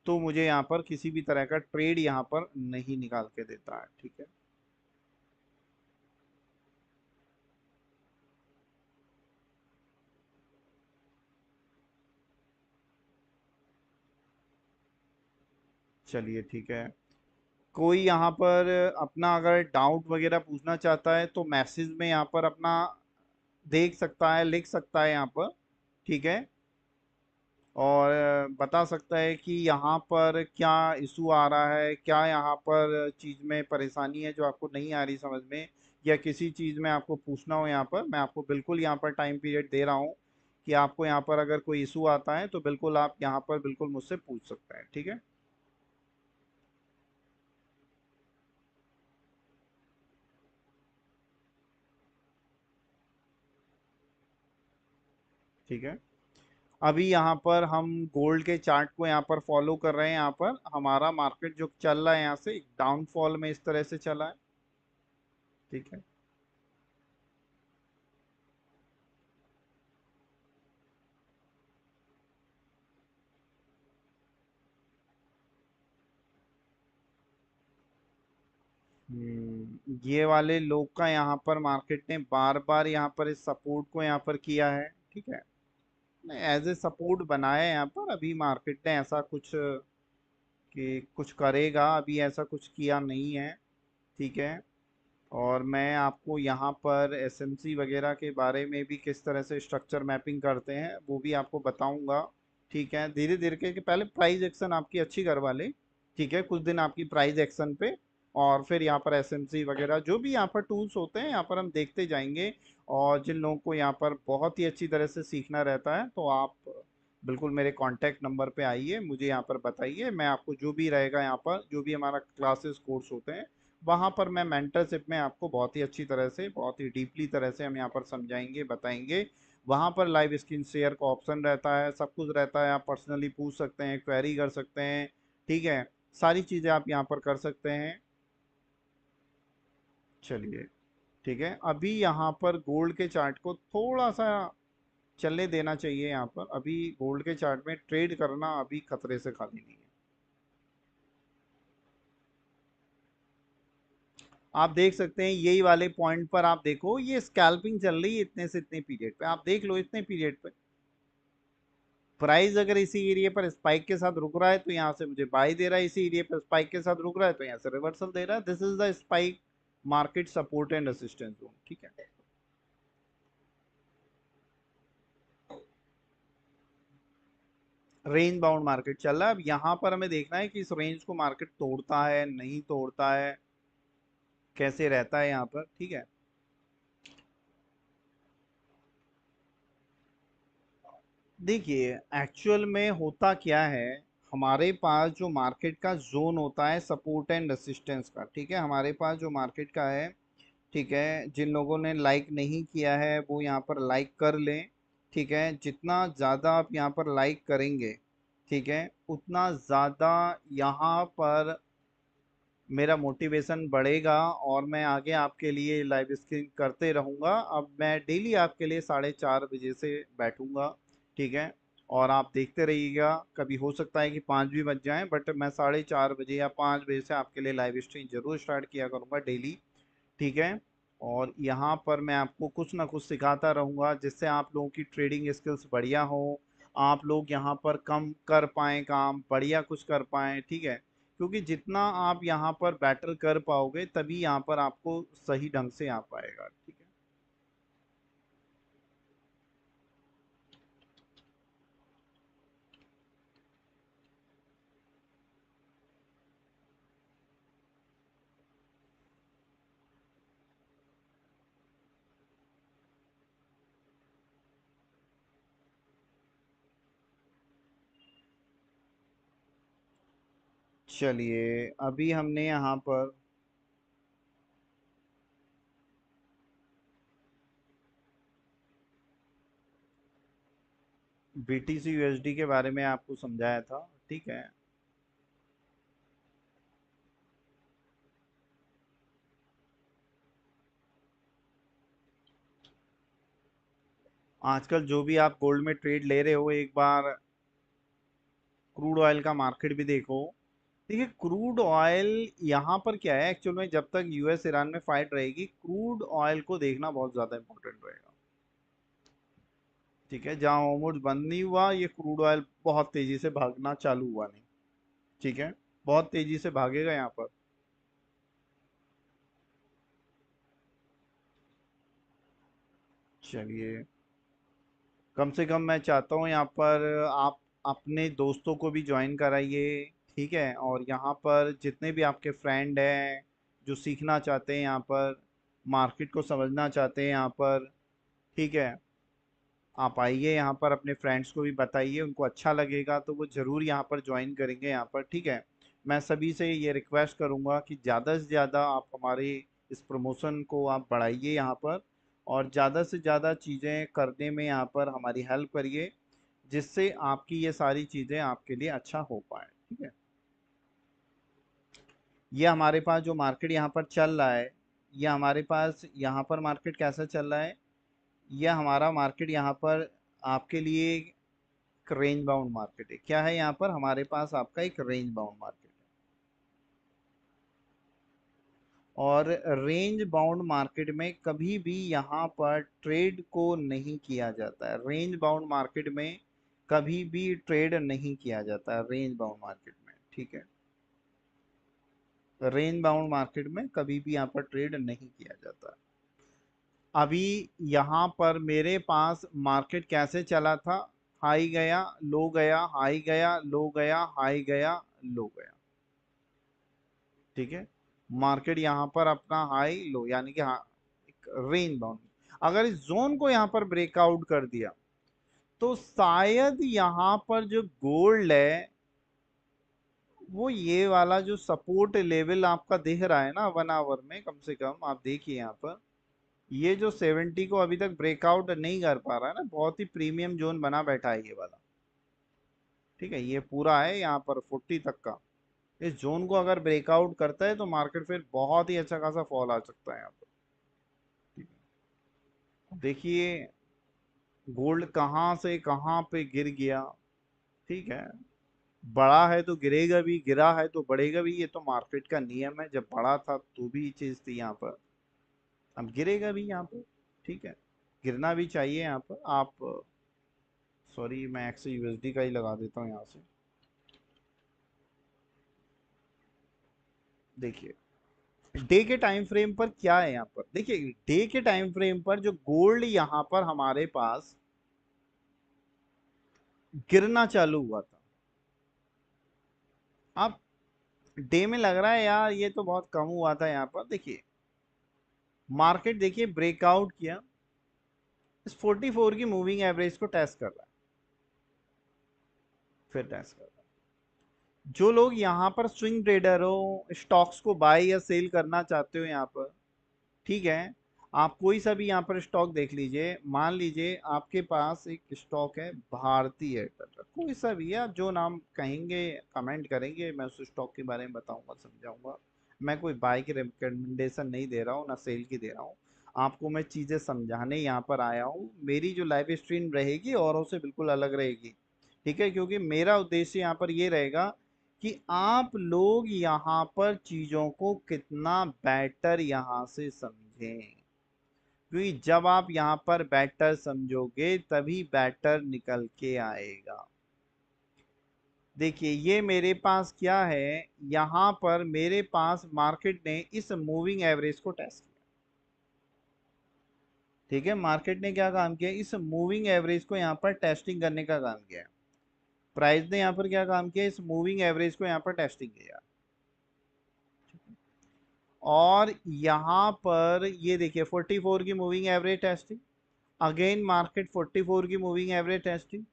तो मुझे यहाँ पर किसी भी तरह का ट्रेड यहाँ पर नहीं निकाल के देता है। ठीक है, चलिए ठीक है। कोई यहाँ पर अपना अगर डाउट वगैरह पूछना चाहता है तो मैसेज में यहाँ पर अपना देख सकता है, लिख सकता है यहाँ पर। ठीक है, और बता सकता है कि यहाँ पर क्या इशू आ रहा है, क्या यहाँ पर चीज़ में परेशानी है जो आपको नहीं आ रही समझ में, या किसी चीज़ में आपको पूछना हो। यहाँ पर मैं आपको बिल्कुल यहाँ पर टाइम पीरियड दे रहा हूँ कि आपको यहाँ पर अगर कोई इशू आता है तो बिल्कुल आप यहाँ पर बिल्कुल मुझसे पूछ सकते हैं। ठीक है, ठीक है। अभी यहाँ पर हम गोल्ड के चार्ट को यहाँ पर फॉलो कर रहे हैं। यहाँ पर हमारा मार्केट जो चल रहा है यहाँ से डाउनफॉल में इस तरह से चला है। ठीक है, ये वाले लोग का यहाँ पर मार्केट ने बार बार यहाँ पर इस सपोर्ट को यहाँ पर किया है। ठीक है, एज ए सपोर्ट बनाया है यहाँ पर। अभी मार्केट ने ऐसा कुछ कि कुछ करेगा, अभी ऐसा कुछ किया नहीं है। ठीक है, और मैं आपको यहाँ पर एसएमसी वगैरह के बारे में भी किस तरह से स्ट्रक्चर मैपिंग करते हैं वो भी आपको बताऊंगा। ठीक है, धीरे धीरे करके पहले प्राइस एक्शन आपकी अच्छी करवा ले। ठीक है, कुछ दिन आपकी प्राइस एक्शन पे, और फिर यहाँ पर एसएमसी वगैरह जो भी यहाँ पर टूल्स होते हैं यहाँ पर हम देखते जाएंगे। और जिन लोगों को यहाँ पर बहुत ही अच्छी तरह से सीखना रहता है तो आप बिल्कुल मेरे कांटेक्ट नंबर पे आइए, मुझे यहाँ पर बताइए, मैं आपको जो भी रहेगा यहाँ पर, जो भी हमारा क्लासेस कोर्स होते हैं वहाँ पर मैं मेंटरशिप में आपको बहुत ही अच्छी तरह से, बहुत ही डीपली तरह से हम यहाँ पर समझाएंगे, बताएंगे। वहाँ पर लाइव स्क्रीन शेयर का ऑप्शन रहता है, सब कुछ रहता है, आप पर्सनली पूछ सकते हैं, क्वेरी कर सकते हैं। ठीक है, सारी चीज़ें आप यहाँ पर कर सकते हैं। चलिए, ठीक है, अभी यहाँ पर गोल्ड के चार्ट को थोड़ा सा चलने देना चाहिए। यहाँ पर अभी गोल्ड के चार्ट में ट्रेड करना अभी खतरे से खाली नहीं है। आप देख सकते हैं यही वाले पॉइंट पर, आप देखो ये स्कैल्पिंग चल रही है इतने से इतने पीरियड पे, आप देख लो इतने पीरियड पे प्राइस अगर इसी एरिया पर स्पाइक के साथ रुक रहा है तो यहाँ से मुझे बाई दे रहा है, इसी एरिया पर स्पाइक के साथ रुक रहा है तो यहाँ से रिवर्सल दे रहा है। This is the spike market support and resistance zone. ठीक है, रेंज बाउंड मार्केट चल रहा है। अब यहाँ पर हमें देखना है कि इस रेंज को मार्केट तोड़ता है नहीं तोड़ता है, कैसे रहता है यहाँ पर। ठीक है, देखिए एक्चुअल में होता क्या है, हमारे पास जो मार्केट का जोन होता है सपोर्ट एंड रेसिस्टेंस का, ठीक है, हमारे पास जो मार्केट का है, ठीक है, जिन लोगों ने लाइक नहीं किया है वो यहाँ पर लाइक कर लें। ठीक है, जितना ज़्यादा आप यहाँ पर लाइक करेंगे, ठीक है, उतना ज़्यादा यहाँ पर मेरा मोटिवेशन बढ़ेगा और मैं आगे आपके लिए लाइव स्ट्रीम करते रहूँगा। अब मैं डेली आपके लिए 4:30 बजे से बैठूँगा। ठीक है, और आप देखते रहिएगा, कभी हो सकता है कि 5 भी बज जाएं, बट मैं 4:30 बजे या 5 बजे से आपके लिए लाइव स्ट्रीम जरूर स्टार्ट किया करूँगा डेली। ठीक है, और यहाँ पर मैं आपको कुछ ना कुछ सिखाता रहूँगा जिससे आप लोगों की ट्रेडिंग स्किल्स बढ़िया हो, आप लोग यहाँ पर कम कर पाएँ काम, बढ़िया कुछ कर पाएँ। ठीक है, क्योंकि जितना आप यहाँ पर बेटर कर पाओगे तभी यहाँ पर आपको सही ढंग से आ पाएगा। ठीक है, चलिए अभी हमने यहाँ पर बीटीसी यूएसडी के बारे में आपको समझाया था। ठीक है, आजकल जो भी आप गोल्ड में ट्रेड ले रहे हो, एक बार क्रूड ऑयल का मार्केट भी देखो। देखिए क्रूड ऑयल यहाँ पर क्या है, एक्चुअल में जब तक यूएस ईरान में फाइट रहेगी क्रूड ऑयल को देखना बहुत ज़्यादा इंपॉर्टेंट रहेगा। ठीक है, जहाँ होर्मुज बंद नहीं हुआ ये क्रूड ऑयल बहुत तेज़ी से भागना चालू हुआ नहीं। ठीक है, बहुत तेज़ी से भागेगा यहाँ पर। चलिए, कम से कम मैं चाहता हूँ यहाँ पर आप अपने दोस्तों को भी ज्वाइन कराइए। ठीक है, और यहाँ पर जितने भी आपके फ्रेंड हैं जो सीखना चाहते हैं यहाँ पर, मार्केट को समझना चाहते हैं यहाँ पर, ठीक है, आप आइए यहाँ पर, अपने फ्रेंड्स को भी बताइए, उनको अच्छा लगेगा तो वो ज़रूर यहाँ पर ज्वाइन करेंगे यहाँ पर। ठीक है, मैं सभी से ये रिक्वेस्ट करूँगा कि ज़्यादा से ज़्यादा आप हमारे इस प्रमोशन को आप बढ़ाइए यहाँ पर, और ज़्यादा से ज़्यादा चीज़ें करने में यहाँ पर हमारी हेल्प करिए, जिससे आपकी ये सारी चीज़ें आपके लिए अच्छा हो पाए। ठीक है, ये हमारे पास जो मार्केट यहाँ पर चल रहा है, ये हमारे पास यहाँ पर मार्केट कैसा चल रहा है, यह हमारा मार्केट यहाँ पर आपके लिए एक रेंज बाउंड मार्केट है। क्या है यहाँ पर हमारे पास आपका एक रेंज बाउंड मार्केट है, और रेंज बाउंड मार्केट में कभी भी यहाँ पर ट्रेड को नहीं किया जाता है। रेंज बाउंड मार्केट में कभी भी ट्रेड नहीं किया जाता है रेंज बाउंड मार्केट में। ठीक है, रेंज बाउंड मार्केट में कभी भी यहाँ पर ट्रेड नहीं किया जाता। अभी यहाँ पर मेरे पास मार्केट कैसे चला था, हाई गया, लो गया, हाई गया, लो गया, हाई गया, लो गया। ठीक है, मार्केट यहाँ पर अपना हाई लो यानी कि हाँ, एक रेंज बाउंड, अगर इस जोन को यहाँ पर ब्रेकआउट कर दिया तो शायद यहाँ पर जो गोल्ड है वो ये वाला जो सपोर्ट लेवल आपका दिख रहा है ना 1 आवर में, कम से कम आप देखिए यहाँ पर ये जो 70 को अभी तक ब्रेकआउट नहीं कर पा रहा है ना, बहुत ही प्रीमियम जोन बना बैठा है ये वाला। ठीक है, ये पूरा है यहाँ पर 40 तक का, इस जोन को अगर ब्रेकआउट करता है तो मार्केट फिर बहुत ही अच्छा खासा फॉल आ सकता है यहाँ पर। देखिए गोल्ड कहाँ से कहाँ पे गिर गया। ठीक है, बढ़ा है तो गिरेगा भी, गिरा है तो बढ़ेगा भी, ये तो मार्केट का नियम है, जब बढ़ा था तो भी ये चीज थी यहाँ पर, अब गिरेगा भी यहाँ पर। ठीक है, गिरना भी चाहिए यहाँ पर। आप, सॉरी मैं एक्स यूएसडी का ही लगा देता हूँ यहाँ से। देखिए डे के टाइम फ्रेम पर क्या है यहाँ पर, देखिए डे के टाइम फ्रेम पर जो गोल्ड यहाँ पर हमारे पास गिरना चालू हुआ था, अब डे में लग रहा है यार ये तो बहुत कम हुआ था यहाँ पर। देखिए मार्केट देखिए ब्रेकआउट किया, इस 44 की मूविंग एवरेज को टेस्ट कर रहा है, फिर टेस्ट कर रहा है। जो लोग यहाँ पर स्विंग ट्रेडर हो, स्टॉक्स को बाय या सेल करना चाहते हो यहाँ पर, ठीक है, आप कोई सा भी यहाँ पर स्टॉक देख लीजिए, मान लीजिए आपके पास एक स्टॉक है भारती एयरटेल का, कोई सा भी है, आप जो नाम कहेंगे कमेंट करेंगे, मैं उस स्टॉक के बारे में बताऊंगा समझाऊंगा। मैं कोई बाय की रिकमेंडेशन नहीं दे रहा हूँ ना सेल की दे रहा हूँ, आपको मैं चीज़ें समझाने यहाँ पर आया हूँ। मेरी जो लाइव स्ट्रीम रहेगी औरों से बिल्कुल अलग रहेगी। ठीक है, क्योंकि मेरा उद्देश्य यहाँ पर ये रहेगा कि आप लोग यहाँ पर चीजों को कितना बेटर यहाँ से समझें, क्योंकि जब आप यहाँ पर बेटर समझोगे तभी बेटर निकल के आएगा। देखिए ये मेरे पास क्या है, यहाँ पर मेरे पास मार्केट ने इस मूविंग एवरेज को टेस्ट किया। ठीक है, मार्केट ने क्या काम किया, इस मूविंग एवरेज को यहाँ पर टेस्टिंग करने का काम किया। प्राइस ने यहाँ पर क्या काम किया, इस मूविंग एवरेज को यहाँ पर टेस्टिंग किया। और यहाँ पर ये देखिए 44 की moving average testing, again market 44 की मूविंग एवरेज टेस्टिंग,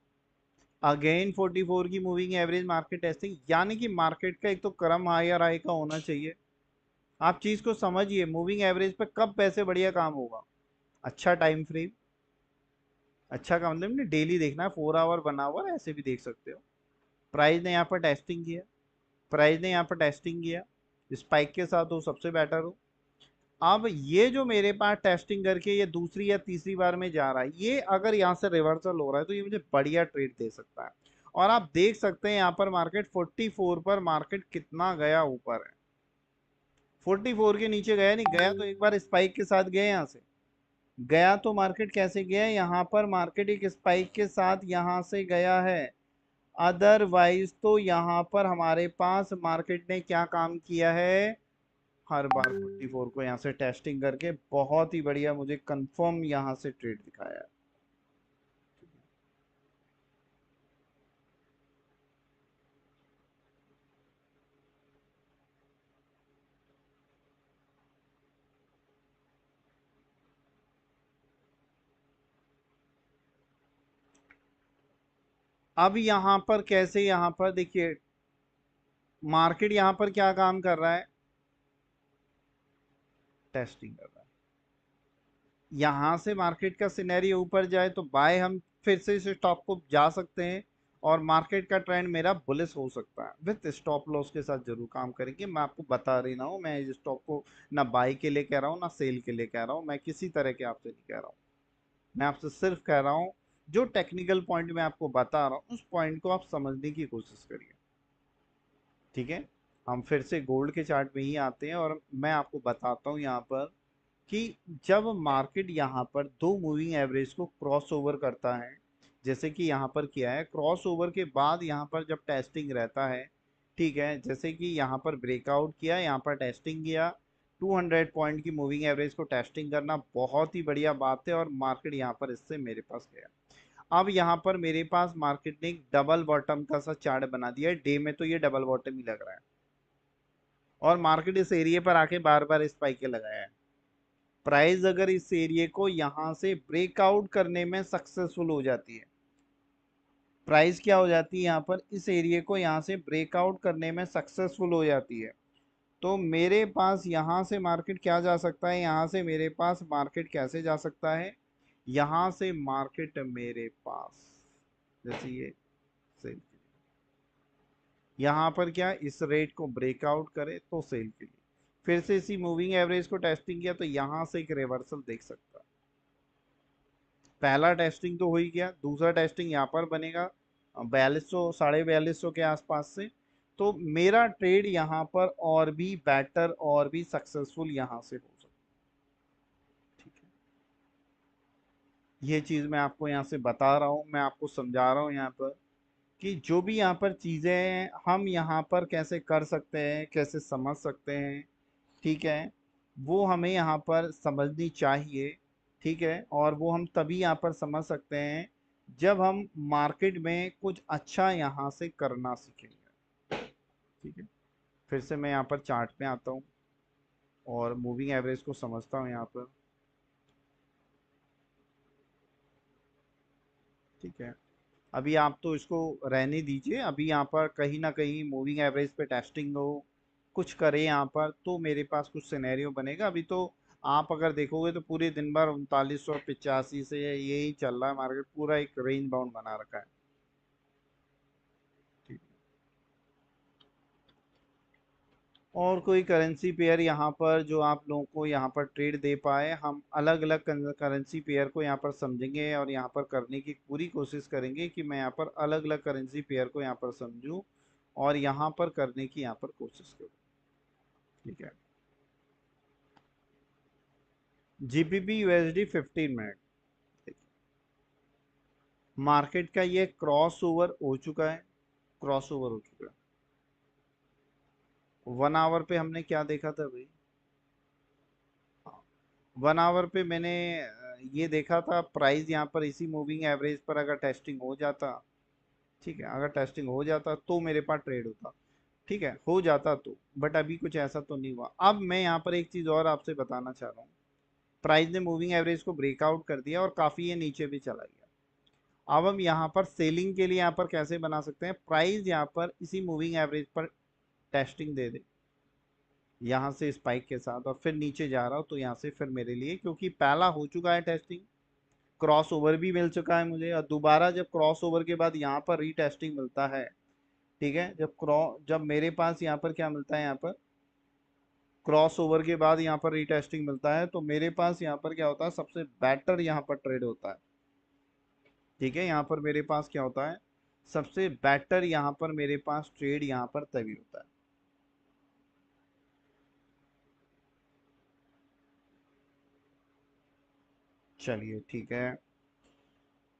अगेन 44 की मूविंग एवरेज मार्केट टेस्टिंग, यानी कि मार्केट का एक तो क्रम हायर हाई का होना चाहिए। आप चीज को समझिए, मूविंग एवरेज पे कब पैसे बढ़िया काम होगा, अच्छा टाइम फ्रेम, अच्छा का मतलब नहीं डेली देखना है, 4 आवर 1 आवर ऐसे भी देख सकते हो। प्राइस ने यहाँ पर टेस्टिंग किया, प्राइस ने यहाँ पर टेस्टिंग किया, स्पाइक के साथ हो सबसे बेटर हो। अब ये जो मेरे पास टेस्टिंग करके ये दूसरी या तीसरी बार में जा रहा है, ये अगर यहाँ से रिवर्सल हो रहा है तो ये मुझे बढ़िया ट्रेड दे सकता है। और आप देख सकते हैं यहाँ पर मार्केट 44 पर मार्केट कितना गया ऊपर है, 44 के नीचे गया नहीं, गया तो एक बार स्पाइक के साथ गया यहाँ से, गया तो मार्केट कैसे गया, यहाँ पर मार्केट एक स्पाइक के साथ यहाँ से गया है। अदरवाइज तो यहाँ पर हमारे पास मार्केट ने क्या काम किया है, हर बार 44 को यहाँ से टेस्टिंग करके बहुत ही बढ़िया मुझे कंफर्म यहाँ से ट्रेड दिखाया है। अब यहाँ पर कैसे, यहाँ पर देखिए मार्केट यहाँ पर क्या काम कर रहा है, टेस्टिंग कर रहा है। यहाँ से मार्केट का सिनेरियो ऊपर जाए तो बाय हम फिर से इस स्टॉक को जा सकते हैं, और मार्केट का ट्रेंड मेरा बुलिश हो सकता है, विथ स्टॉप लॉस के साथ जरूर काम करेंगे। मैं आपको बता रही ना हूँ, मैं इस स्टॉक को ना बाई के लिए कह रहा हूँ ना सेल के लिए कह रहा हूँ, मैं किसी तरह के आपसे नहीं कह रहा हूँ। मैं आपसे सिर्फ कह रहा हूँ जो टेक्निकल पॉइंट मैं आपको बता रहा हूँ उस पॉइंट को आप समझने की कोशिश करिए। ठीक है, हम फिर से गोल्ड के चार्ट में ही आते हैं और मैं आपको बताता हूँ यहाँ पर कि जब मार्केट यहाँ पर दो मूविंग एवरेज को क्रॉस ओवर करता है, जैसे कि यहाँ पर किया है, क्रॉस ओवर के बाद यहाँ पर जब टेस्टिंग रहता है, ठीक है, जैसे कि यहाँ पर ब्रेकआउट किया, यहाँ पर टेस्टिंग किया, 200 पॉइंट की मूविंग एवरेज को टेस्टिंग करना बहुत ही बढ़िया बात है, और मार्केट यहाँ पर इससे मेरे पास गया। अब यहाँ पर मेरे पास मार्केट ने एक डबल बॉटम का सा चार्ट बना दिया है, डे में तो ये डबल बॉटम ही लग रहा है, और मार्केट इस एरिया पर आके बार बार स्पाइक लगाया है। प्राइस अगर इस एरिया को यहाँ से ब्रेकआउट करने में सक्सेसफुल हो जाती है, प्राइस क्या हो जाती है यहाँ पर, इस एरिया को यहाँ से ब्रेकआउट करने में सक्सेसफुल हो जाती है, तो मेरे पास यहाँ से मार्केट क्या जा सकता है, यहाँ से मेरे पास मार्केट कैसे जा सकता है, यहाँ से मार्केट मेरे पास जैसे ये सेल, यहाँ पर क्या इस रेट को ब्रेकआउट करे तो सेल के लिए, फिर से इसी मूविंग एवरेज को टेस्टिंग किया तो यहाँ से एक रिवर्सल देख सकता है। पहला टेस्टिंग तो हो ही गया, दूसरा टेस्टिंग यहाँ पर बनेगा 4200 4250 के आसपास से, तो मेरा ट्रेड यहाँ पर और भी बेटर और भी सक्सेसफुल यहाँ से हो सकता है। ठीक है, ये चीज़ मैं आपको यहाँ से बता रहा हूँ, मैं आपको समझा रहा हूँ यहाँ पर कि जो भी यहाँ पर चीज़ें हम यहाँ पर कैसे कर सकते हैं, कैसे समझ सकते हैं, ठीक है, वो हमें यहाँ पर समझनी चाहिए। ठीक है, और वो हम तभी यहाँ पर समझ सकते हैं जब हम मार्केट में कुछ अच्छा यहाँ से करना सीखेंगे। ठीक है, फिर से मैं यहाँ पर चार्ट में आता हूँ और मूविंग एवरेज को समझता हूँ यहाँ पर। ठीक है, अभी आप तो इसको रहने दीजिए, अभी यहाँ पर कहीं ना कहीं मूविंग एवरेज पे टेस्टिंग हो, कुछ करे यहाँ पर तो मेरे पास कुछ सिनेरियो बनेगा। अभी तो आप अगर देखोगे तो पूरे दिन भर 3985 से यही चल रहा है, मार्केट पूरा एक रेंज बाउंड बना रखा है। ठीक, और कोई करेंसी पेयर यहाँ पर जो आप लोगों को यहाँ पर ट्रेड दे पाए, हम अलग अलग करेंसी पेयर को यहाँ पर समझेंगे और यहाँ पर करने की पूरी कोशिश करेंगे कि मैं यहाँ पर अलग अलग करेंसी पेयर को यहाँ पर समझूं और यहाँ पर करने की यहाँ पर कोशिश करूँ। ठीक है, जीबीपी यूएसडी 15 मिनट, मार्केट का ये क्रॉस ओवर हो चुका है, क्रॉस ओवर हो चुका है। 1 आवर पे हमने क्या देखा था भाई, 1 आवर पे मैंने ये देखा था प्राइस यहाँ पर इसी मूविंग एवरेज पर अगर टेस्टिंग हो जाता, ठीक है, अगर टेस्टिंग हो जाता तो मेरे पास ट्रेड होता। ठीक है, हो जाता तो, बट अभी कुछ ऐसा तो नहीं हुआ। अब मैं यहाँ पर एक चीज़ और आपसे बताना चाह रहा हूँ, प्राइस ने मूविंग एवरेज को ब्रेकआउट कर दिया और काफ़ी ये नीचे भी चला गया। अब हम यहाँ पर सेलिंग के लिए यहाँ पर कैसे बना सकते हैं, प्राइस यहाँ पर इसी मूविंग एवरेज पर टेस्टिंग दे दे यहाँ से स्पाइक के साथ और फिर नीचे जा रहा हो तो यहाँ से फिर मेरे लिए, क्योंकि पहला हो चुका है टेस्टिंग, क्रॉस ओवर भी मिल चुका है मुझे, और दोबारा जब क्रॉस ओवर के बाद यहाँ पर रीटेस्टिंग मिलता है, ठीक है, जब मेरे पास यहाँ पर क्या मिलता है, यहाँ पर क्रॉस ओवर के बाद यहाँ पर रीटेस्टिंग मिलता है, तो मेरे पास यहाँ पर क्या होता है, सबसे बेटर यहाँ पर ट्रेड होता है। ठीक है, यहाँ पर मेरे पास क्या होता है, सबसे बेटर यहाँ पर मेरे पास ट्रेड यहाँ पर तभी होता है। चलिए ठीक है,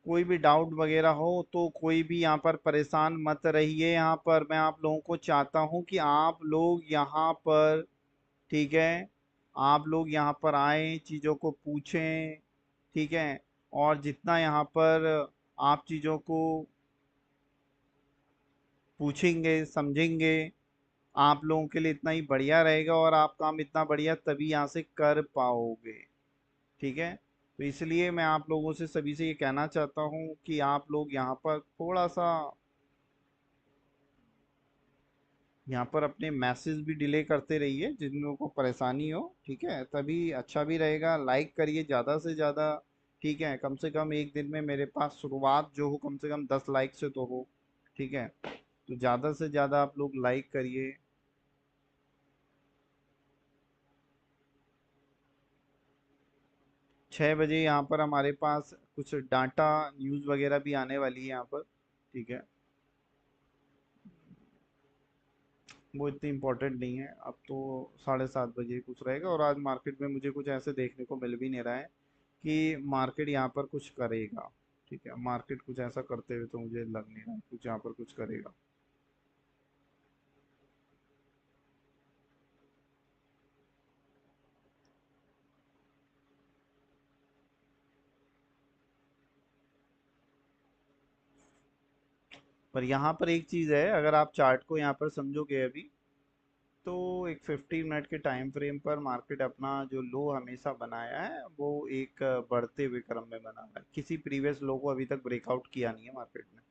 कोई भी डाउट वगैरह हो तो कोई भी यहाँ पर परेशान मत रहिए, यहाँ पर मैं आप लोगों को चाहता हूँ कि आप लोग यहाँ पर, ठीक है, आप लोग यहाँ पर आए, चीज़ों को पूछें, ठीक है, और जितना यहाँ पर आप चीज़ों को पूछेंगे समझेंगे, आप लोगों के लिए इतना ही बढ़िया रहेगा और आप काम इतना बढ़िया तभी यहाँ से कर पाओगे। ठीक है, तो इसलिए मैं आप लोगों से सभी से ये कहना चाहता हूँ कि आप लोग यहाँ पर थोड़ा सा यहाँ पर अपने मैसेज भी डिले करते रहिए जिन लोगों को परेशानी हो, ठीक है, तभी अच्छा भी रहेगा। लाइक करिए ज़्यादा से ज़्यादा, ठीक है, कम से कम एक दिन में मेरे पास शुरुआत जो हो कम से कम 10 लाइक से तो हो। ठीक है, तो ज़्यादा से ज़्यादा आप लोग लाइक करिए। 6 बजे यहाँ पर हमारे पास कुछ डाटा न्यूज़ वगैरह भी आने वाली है यहाँ पर। ठीक है, वो इतनी इम्पोर्टेंट नहीं है, अब तो 7:30 बजे कुछ रहेगा, और आज मार्केट में मुझे कुछ ऐसे देखने को मिल भी नहीं रहा है कि मार्केट यहाँ पर कुछ करेगा। ठीक है, मार्केट कुछ ऐसा करते हुए तो मुझे लग नहीं रहा है कुछ यहाँ पर कुछ करेगा। पर यहाँ पर एक चीज़ है, अगर आप चार्ट को यहाँ पर समझोगे अभी, तो एक 15 मिनट के टाइम फ्रेम पर मार्केट अपना जो लो हमेशा बनाया है वो एक बढ़ते हुए क्रम में बना है, किसी प्रीवियस लो को अभी तक ब्रेकआउट किया नहीं है मार्केट ने।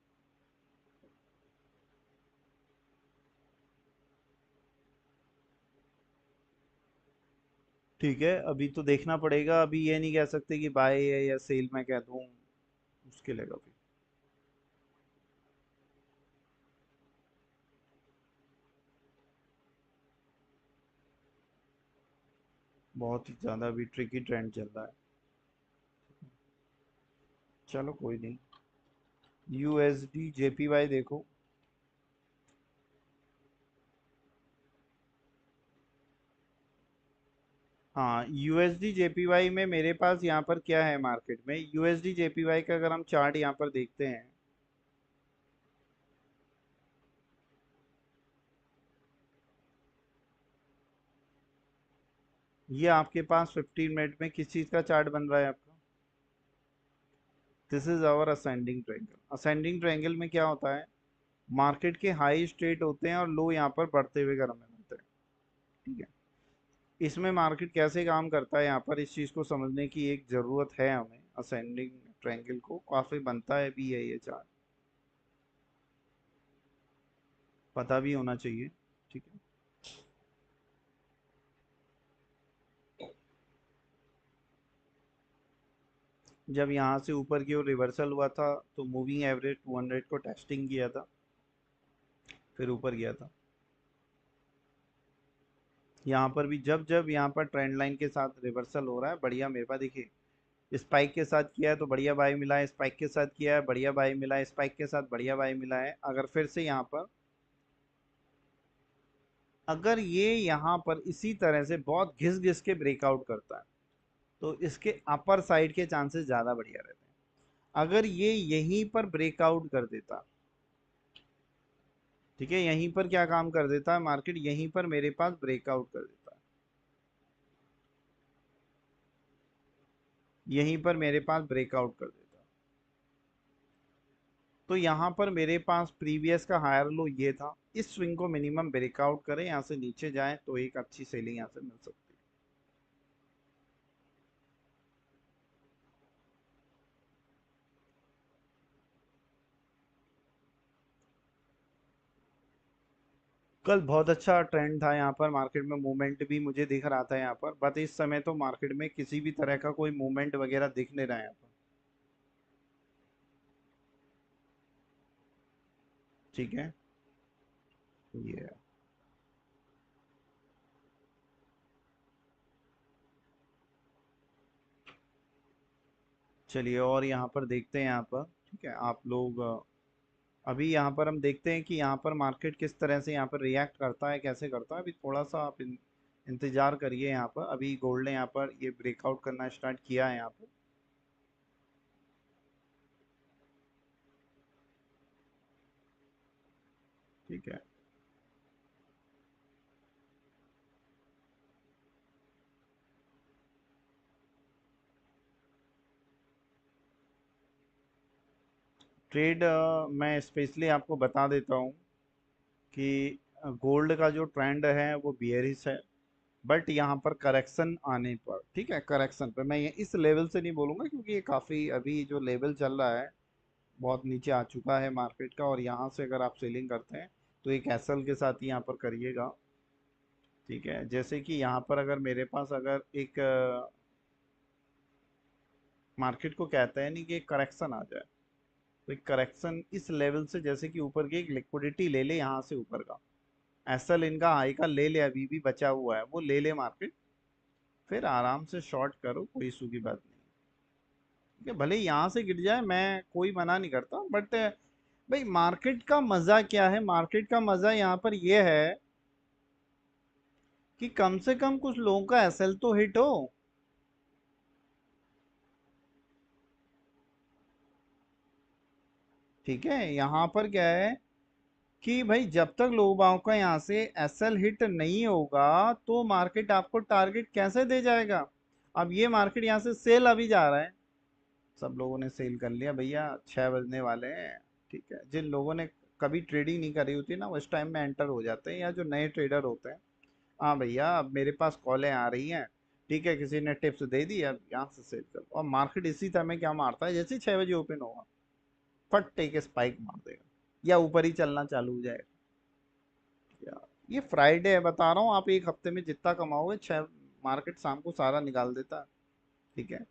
ठीक है, अभी तो देखना पड़ेगा, अभी ये नहीं कह सकते कि बाय है या सेल मैं कह दूं, मुश्किल है काफी। बहुत ही ज्यादा अभी ट्रिकी ट्रेंड चल रहा है। चलो कोई नहीं। यूएसडी जेपीवाई देखो। हाँ, यूएसडी जेपीवाई में मेरे पास यहाँ पर क्या है मार्केट में, यूएसडी जेपीवाई का अगर हम चार्ट यहाँ पर देखते हैं, ये आपके पास 15 मिनट में किस चीज़ का चार्ट बन रहा है आपका? This is our ascending triangle. Ascending triangle में क्या होता है, मार्केट के हाई स्ट्रेट होते हैं और लो यहाँ पर बढ़ते हुए क्रम में बनते हैं। ठीक है, इसमें मार्केट कैसे काम करता है यहाँ पर, इस चीज़ को समझने की एक ज़रूरत है हमें। असेंडिंग ट्रायंगल को काफ़ी बनता है भी है ये चार्ट, पता भी होना चाहिए। ठीक है, जब यहाँ से ऊपर की ओर रिवर्सल हुआ था तो मूविंग एवरेज 200 को टेस्टिंग किया था, फिर ऊपर गया था। यहाँ पर भी जब जब यहाँ पर ट्रेंड लाइन के साथ रिवर्सल हो रहा है, बढ़िया मेरे पास देखिए, स्पाइक के साथ किया है तो बढ़िया बाय मिला है, स्पाइक के साथ किया है बढ़िया बाय मिला है, स्पाइक के साथ बढ़िया बाय मिला है। अगर फिर से यहाँ पर, अगर ये यहाँ पर इसी तरह से बहुत घिस घिस के ब्रेकआउट करता है तो इसके अपर साइड के चांसेस ज़्यादा बढ़िया रहते हैं। अगर ये यहीं पर ब्रेकआउट कर देता, ठीक है, यहीं पर क्या काम कर देता है मार्केट, यहीं पर मेरे पास ब्रेकआउट कर देता है, यहीं पर मेरे पास ब्रेकआउट कर देता है, तो यहाँ पर मेरे पास प्रीवियस का हायर लो ये था, इस स्विंग को मिनिमम ब्रेकआउट करें, यहाँ से नीचे जाए तो एक अच्छी सेलिंग यहाँ से मिल सकती है। कल बहुत अच्छा ट्रेंड था यहाँ पर, मार्केट में मूवमेंट भी मुझे दिख रहा था यहाँ पर, बट इस समय तो मार्केट में किसी भी तरह का कोई मूवमेंट वगैरह दिख नहीं रहा है यहाँ पर। ठीक है, ये चलिए और यहाँ पर देखते हैं यहाँ पर। ठीक है, आप लोग अभी यहाँ पर हम देखते हैं कि यहाँ पर मार्केट किस तरह से यहाँ पर रिएक्ट करता है, कैसे करता है। अभी थोड़ा सा आप इंतजार करिए, यहाँ पर अभी गोल्ड ने यहाँ पर ये ब्रेकआउट करना स्टार्ट किया है यहाँ पर। ठीक है, ट्रेड मैं स्पेशली आपको बता देता हूँ कि गोल्ड का जो ट्रेंड है वो बियरिश है, बट यहाँ पर करेक्शन आने पर, ठीक है, करेक्शन पर मैं ये इस लेवल से नहीं बोलूँगा क्योंकि ये काफ़ी अभी जो लेवल चल रहा है बहुत नीचे आ चुका है मार्केट का, और यहाँ से अगर आप सेलिंग करते हैं तो एक एसएल के साथ ही यहाँ पर करिएगा। ठीक है, जैसे कि यहाँ पर अगर मेरे पास अगर एक मार्केट को कहता है नहीं कि एक करेक्शन आ जाए, तो एक करेक्शन इस लेवल से जैसे कि ऊपर की एक लिक्विडिटी ले ले यहाँ से ऊपर का, एसएल इनका हाई का ले ले, अभी भी बचा हुआ है वो ले ले मार्केट, फिर आराम से शॉर्ट करो, कोई इशू की बात नहीं। ठीक है, भले यहाँ से गिर जाए मैं कोई मना नहीं करता, बट भाई मार्केट का मजा क्या है, मार्केट का मजा यहाँ पर ये है कि कम से कम कुछ लोगों का एसएल तो हिट हो। ठीक है, यहाँ पर क्या है कि भाई जब तक लोगों का यहाँ से एसएल हिट नहीं होगा तो मार्केट आपको टारगेट कैसे दे जाएगा। अब ये मार्केट यहाँ से सेल अभी जा रहा है, सब लोगों ने सेल कर लिया भैया, 6 बजने वाले हैं। ठीक है, जिन लोगों ने कभी ट्रेडिंग नहीं करी होती ना, उस टाइम में एंटर हो जाते हैं, या जो नए ट्रेडर होते हैं, हाँ भैया अब मेरे पास कॉलें आ रही हैं, ठीक है, किसी ने टिप्स दे दी, अब यहाँ से सेल करो, और मार्केट इसी समय क्या मारता है, जैसे ही 6 बजे ओपन होगा फट एक स्पाइक मार देगा, या ऊपर ही चलना चालू हो जाएगा। यार ये फ्राइडे है, बता रहा हूँ, आप एक हफ्ते में जितना कमाओगे, 6 मार्केट शाम को सारा निकाल देता है। ठीक है,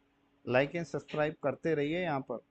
लाइक एंड सब्सक्राइब करते रहिए यहाँ पर।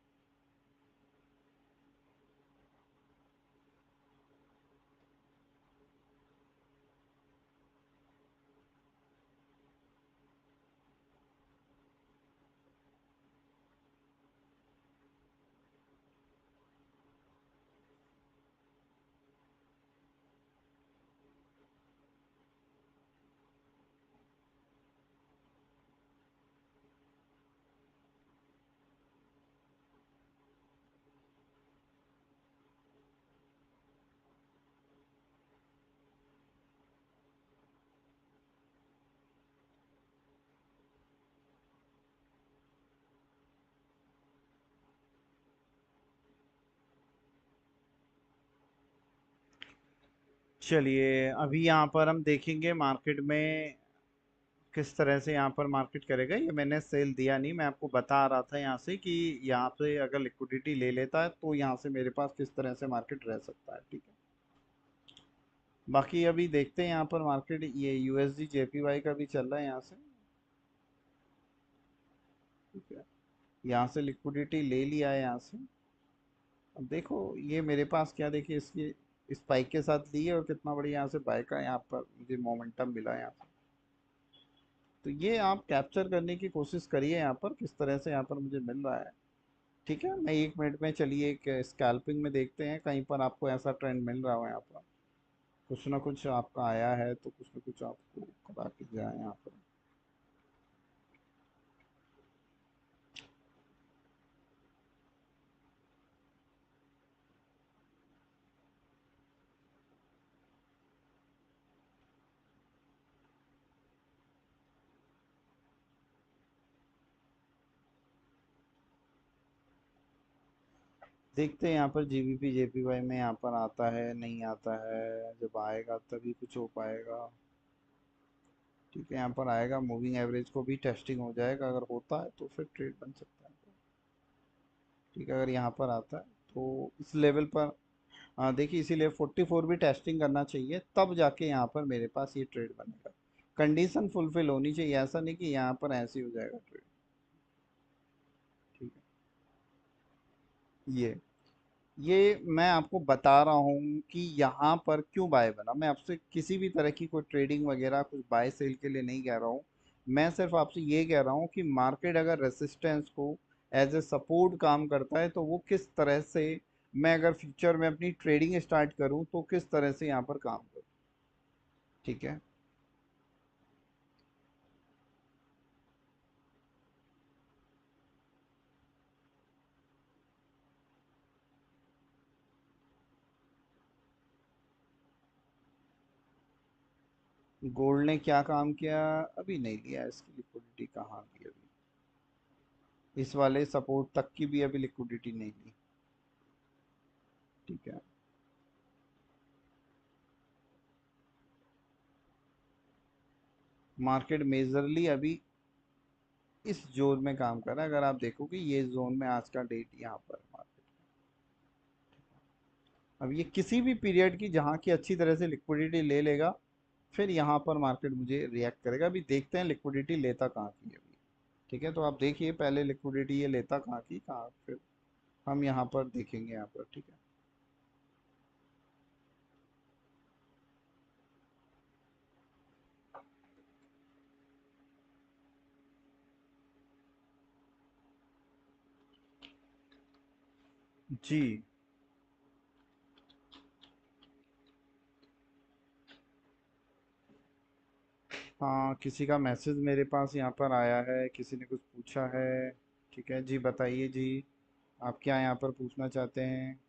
चलिए अभी यहाँ पर हम देखेंगे मार्केट में किस तरह से यहाँ पर मार्केट करेगा। ये मैंने सेल दिया नहीं, मैं आपको बता रहा था यहाँ से कि यहाँ से अगर लिक्विडिटी ले लेता है तो यहाँ से मेरे पास किस तरह से मार्केट रह सकता है। ठीक है, बाकी अभी देखते हैं यहाँ पर मार्केट, ये यूएसडी जेपीवाई का भी चल रहा है यहाँ से। ठीक है, यहाँ से लिक्विडिटी ले लिया है यहाँ से। अब देखो ये मेरे पास क्या, देखिए इसकी स्पाइक के साथ ली है, और कितना बढ़िया यहाँ से बाय का यहाँ पर मुझे मोमेंटम मिला है यहाँ से। तो ये आप कैप्चर करने की कोशिश करिए यहाँ पर, किस तरह से यहाँ पर मुझे मिल रहा है। ठीक है, मैं 1 मिनट में, चलिए एक स्कैल्पिंग में देखते हैं कहीं पर आपको ऐसा ट्रेंड मिल रहा हो यहाँ पर, कुछ ना कुछ आपका आया है तो कुछ ना कुछ आपको करा के जाए यहाँ पर। देखते हैं यहाँ पर जीबीपी जेपीवाई में यहाँ पर आता है नहीं आता है, जब आएगा तभी कुछ हो पाएगा। ठीक है, यहाँ पर आएगा, मूविंग एवरेज को भी टेस्टिंग हो जाएगा, अगर होता है तो फिर ट्रेड बन सकता है। ठीक है, अगर यहाँ पर आता है तो इस लेवल पर, हाँ देखिए इसीलिए 44 भी टेस्टिंग करना चाहिए, तब जाके यहाँ पर मेरे पास ये ट्रेड बनेगा। कंडीशन फुलफिल होनी चाहिए, ऐसा नहीं कि यहाँ पर ऐसे ही हो जाएगा ट्रेड। ठीक है, ये मैं आपको बता रहा हूँ कि यहाँ पर क्यों बाय बना, मैं आपसे किसी भी तरह की कोई ट्रेडिंग वगैरह कुछ बाय सेल के लिए नहीं कह रहा हूँ। मैं सिर्फ आपसे ये कह रहा हूँ कि मार्केट अगर रेसिस्टेंस को एज ए सपोर्ट काम करता है तो वो किस तरह से, मैं अगर फ्यूचर में अपनी ट्रेडिंग स्टार्ट करूँ तो किस तरह से यहाँ पर काम करूँ। ठीक है, गोल्ड ने क्या काम किया, अभी नहीं लिया, इसकी लिक्विडिटी कहाँ की अभी, इस वाले सपोर्ट तक की भी अभी लिक्विडिटी नहीं ली। ठीक है, मार्केट मेजरली अभी इस जोन में काम कर रहा है, अगर आप देखोगे ये जोन में आज का डेट यहाँ पर मार्केट। अब ये किसी भी पीरियड की जहाँ की अच्छी तरह से लिक्विडिटी ले लेगा, फिर यहाँ पर मार्केट मुझे रिएक्ट करेगा। अभी देखते हैं लिक्विडिटी लेता कहाँ की है अभी। ठीक है, तो आप देखिए पहले लिक्विडिटी ये लेता कहाँ की, कहाँ, फिर हम यहाँ पर देखेंगे यहाँ पर। ठीक है, जी, हाँ किसी का मैसेज मेरे पास यहाँ पर आया है, किसी ने कुछ पूछा है। ठीक है जी, बताइए जी, आप क्या यहाँ पर पूछना चाहते हैं।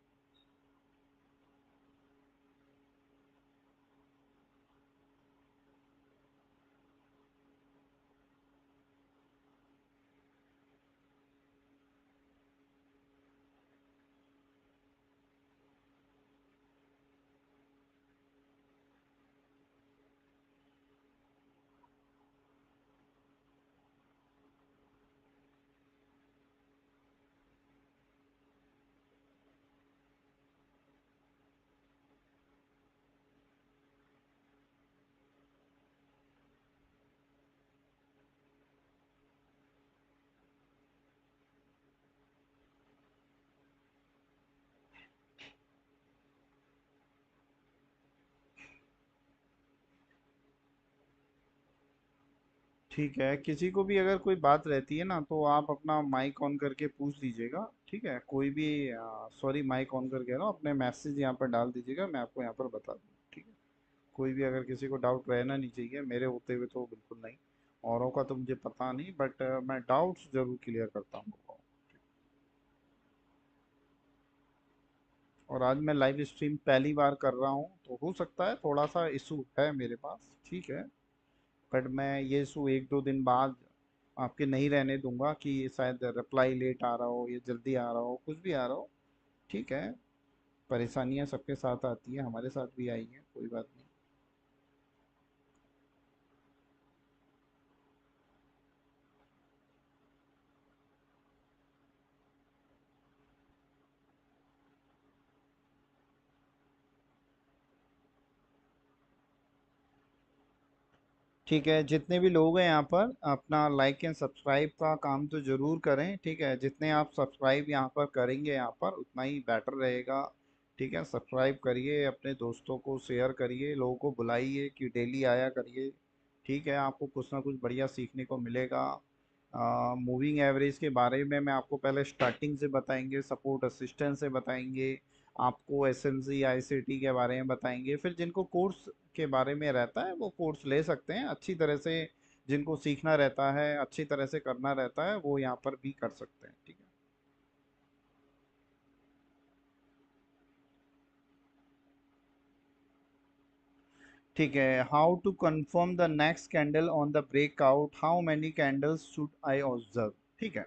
ठीक है, किसी को भी अगर कोई बात रहती है ना तो आप अपना माइक ऑन करके पूछ लीजिएगा, ठीक है, कोई भी। सॉरी, माइक ऑन करके ना अपने मैसेज यहाँ पर डाल दीजिएगा, मैं आपको यहाँ पर बता दूँ, ठीक है। कोई भी अगर किसी को डाउट रहना नहीं चाहिए, मेरे होते हुए तो बिल्कुल नहीं। औरों का तो मुझे पता नहीं, बट मैं डाउट्स जरूर क्लियर करता हूँ। और आज मैं लाइव स्ट्रीम पहली बार कर रहा हूँ, तो हो सकता है थोड़ा सा इशू है मेरे पास, ठीक है। बट मैं ये इशू एक दो दिन बाद आपके नहीं रहने दूंगा कि शायद रिप्लाई लेट आ रहा हो या जल्दी आ रहा हो, कुछ भी आ रहा हो, ठीक है। परेशानियां सबके साथ आती है, हमारे साथ भी आई हैं, कोई बात नहीं। ठीक है, जितने भी लोग हैं यहाँ पर अपना लाइक एंड सब्सक्राइब का काम तो जरूर करें, ठीक है। जितने आप सब्सक्राइब यहाँ पर करेंगे यहाँ पर उतना ही बेटर रहेगा, ठीक है। सब्सक्राइब करिए, अपने दोस्तों को शेयर करिए, लोगों को बुलाइए कि डेली आया करिए, ठीक है। आपको कुछ ना कुछ बढ़िया सीखने को मिलेगा। मूविंग एवरेज के बारे में मैं आपको पहले स्टार्टिंग से बताएंगे, सपोर्ट असिस्टेंट से बताएंगे, आपको एसएमसी आईसीटी के बारे में बताएंगे, फिर जिनको कोर्स के बारे में रहता है वो कोर्स ले सकते हैं अच्छी तरह से। जिनको सीखना रहता है, अच्छी तरह से करना रहता है, वो यहाँ पर भी कर सकते हैं, ठीक है। ठीक है, how to confirm the next candle on the breakout, how many candles should I observe, ठीक है।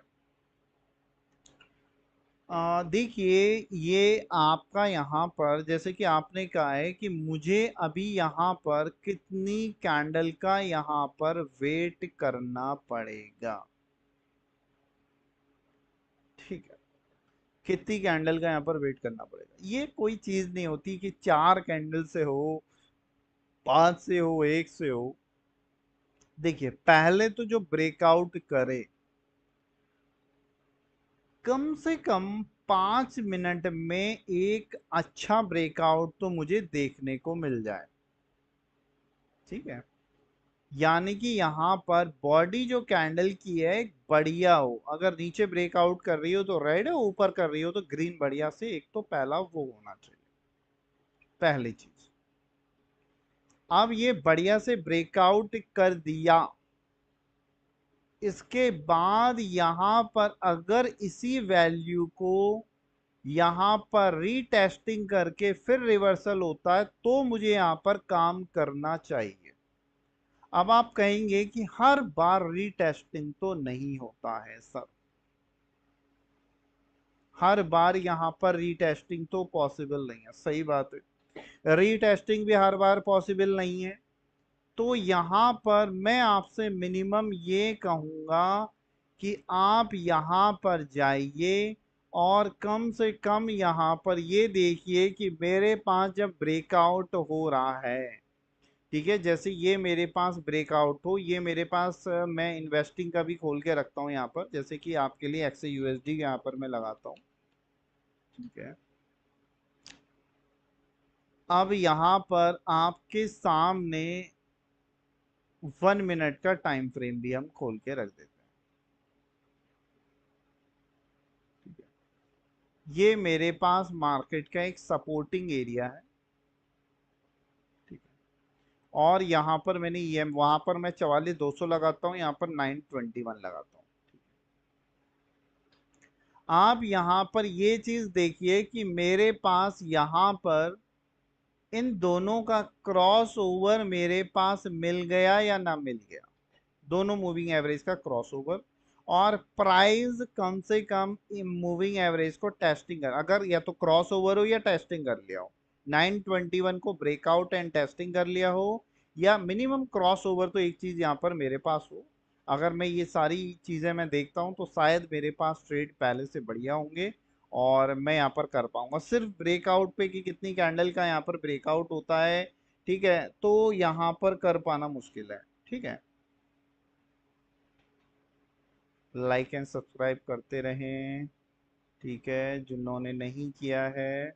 देखिए, ये आपका यहाँ पर जैसे कि आपने कहा है कि मुझे अभी यहाँ पर कितनी कैंडल का यहाँ पर वेट करना पड़ेगा, ठीक है। कितनी कैंडल का यहाँ पर वेट करना पड़ेगा, ये कोई चीज नहीं होती कि 4 कैंडल से हो, 5 से हो, 1 से हो। देखिए, पहले तो जो ब्रेकआउट करे, कम से कम 5 मिनट में एक अच्छा ब्रेकआउट तो मुझे देखने को मिल जाए, ठीक है। यानी कि यहाँ पर बॉडी जो कैंडल की है एक बढ़िया हो, अगर नीचे ब्रेकआउट कर रही हो तो रेड है, ऊपर कर रही हो तो ग्रीन, बढ़िया से एक तो पहला वो होना चाहिए, पहली चीज। अब ये बढ़िया से ब्रेकआउट कर दिया, इसके बाद यहाँ पर अगर इसी वैल्यू को यहाँ पर रीटेस्टिंग करके फिर रिवर्सल होता है तो मुझे यहाँ पर काम करना चाहिए। अब आप कहेंगे कि हर बार रीटेस्टिंग तो नहीं होता है सर, हर बार यहाँ पर रीटेस्टिंग तो पॉसिबल नहीं है, सही बात है, रीटेस्टिंग भी हर बार पॉसिबल नहीं है। तो यहाँ पर मैं आपसे मिनिमम ये कहूँगा कि आप यहाँ पर जाइए और कम से कम यहाँ पर ये देखिए कि मेरे पास जब ब्रेकआउट हो रहा है, ठीक है, जैसे ये मेरे पास ब्रेकआउट हो, ये मेरे पास मैं इन्वेस्टिंग का भी खोल के रखता हूँ यहाँ पर, जैसे कि आपके लिए एक्स यूएसडी यहाँ पर मैं लगाता हूँ, ठीक है। अब यहाँ पर आपके सामने 1 मिनट का टाइम फ्रेम भी हम खोल के रख देते हैं, ठीक है। ये मेरे पास मार्केट का एक सपोर्टिंग एरिया है, ठीक है। और यहाँ पर मैंने ये वहां पर मैं 44,200 लगाता हूँ, यहाँ पर 921 लगाता हूँ। आप यहाँ पर ये चीज देखिए कि मेरे पास यहाँ पर इन दोनों का क्रॉस ओवर मेरे पास मिल गया या ना मिल गया, दोनों मूविंग एवरेज का क्रॉस ओवर। और प्राइस कम से कम मूविंग एवरेज को टेस्टिंग कर, अगर या तो क्रॉस ओवर हो या टेस्टिंग कर लिया हो, 921 को ब्रेकआउट एंड टेस्टिंग कर लिया हो, या मिनिमम क्रॉस ओवर तो एक चीज यहाँ पर मेरे पास हो। अगर मैं ये सारी चीजें मैं देखता हूँ तो शायद मेरे पास ट्रेड पहले से बढ़िया होंगे और मैं यहाँ पर कर पाऊंगा। सिर्फ ब्रेकआउट पे कि कितनी कैंडल का यहाँ पर ब्रेकआउट होता है, ठीक है, तो यहाँ पर कर पाना मुश्किल है, ठीक है। लाइक एंड सब्सक्राइब करते रहें, ठीक है, जिन्होंने नहीं किया है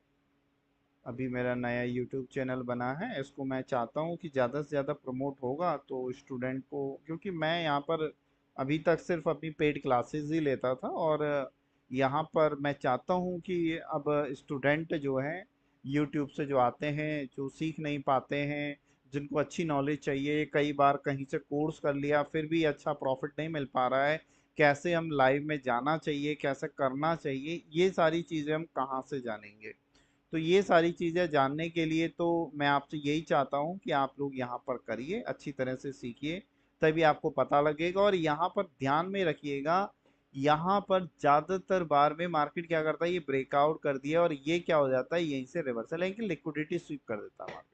अभी मेरा नया यूट्यूब चैनल बना है, इसको मैं चाहता हूँ कि ज़्यादा से ज़्यादा प्रमोट होगा तो स्टूडेंट को, क्योंकि मैं यहाँ पर अभी तक सिर्फ अपनी पेड क्लासेस ही लेता था, और यहाँ पर मैं चाहता हूँ कि अब स्टूडेंट जो हैं यूट्यूब से जो आते हैं, जो सीख नहीं पाते हैं, जिनको अच्छी नॉलेज चाहिए, कई बार कहीं से कोर्स कर लिया फिर भी अच्छा प्रॉफिट नहीं मिल पा रहा है, कैसे हम लाइव में जाना चाहिए, कैसे करना चाहिए, ये सारी चीज़ें हम कहाँ से जानेंगे। तो ये सारी चीज़ें जानने के लिए तो मैं आपसे यही चाहता हूँ कि आप लोग यहाँ पर करिए, अच्छी तरह से सीखिए, तभी आपको पता लगेगा। और यहाँ पर ध्यान में रखिएगा, यहाँ पर ज़्यादातर बार में मार्केट क्या करता है, ये ब्रेकआउट कर दिया और ये क्या हो जाता है, यहीं से रिवर्सल है कि लिक्विडिटी स्वीप कर देता है मार्केट।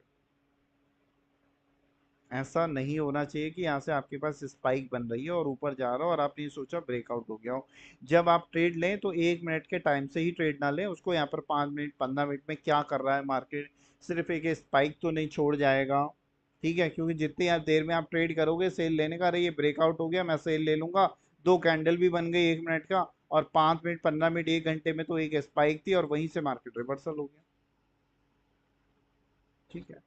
ऐसा नहीं होना चाहिए कि यहाँ से आपके पास स्पाइक बन रही है और ऊपर जा रहा हो और आपने ये सोचा ब्रेकआउट हो गया हो। जब आप ट्रेड लें तो 1 मिनट के टाइम से ही ट्रेड ना लें उसको, यहाँ पर 5 मिनट 15 मिनट में क्या कर रहा है मार्केट, सिर्फ एक स्पाइक तो नहीं छोड़ जाएगा। ठीक है, क्योंकि जितनी आप देर में आप ट्रेड करोगे सेल लेने का, अरे ये ब्रेकआउट हो गया मैं सेल ले लूंगा, दो कैंडल भी बन गई 1 मिनट का, और 5 मिनट 15 मिनट 1 घंटे में तो एक स्पाइक थी और वहीं से मार्केट रिवर्सल हो गया। ठीक है,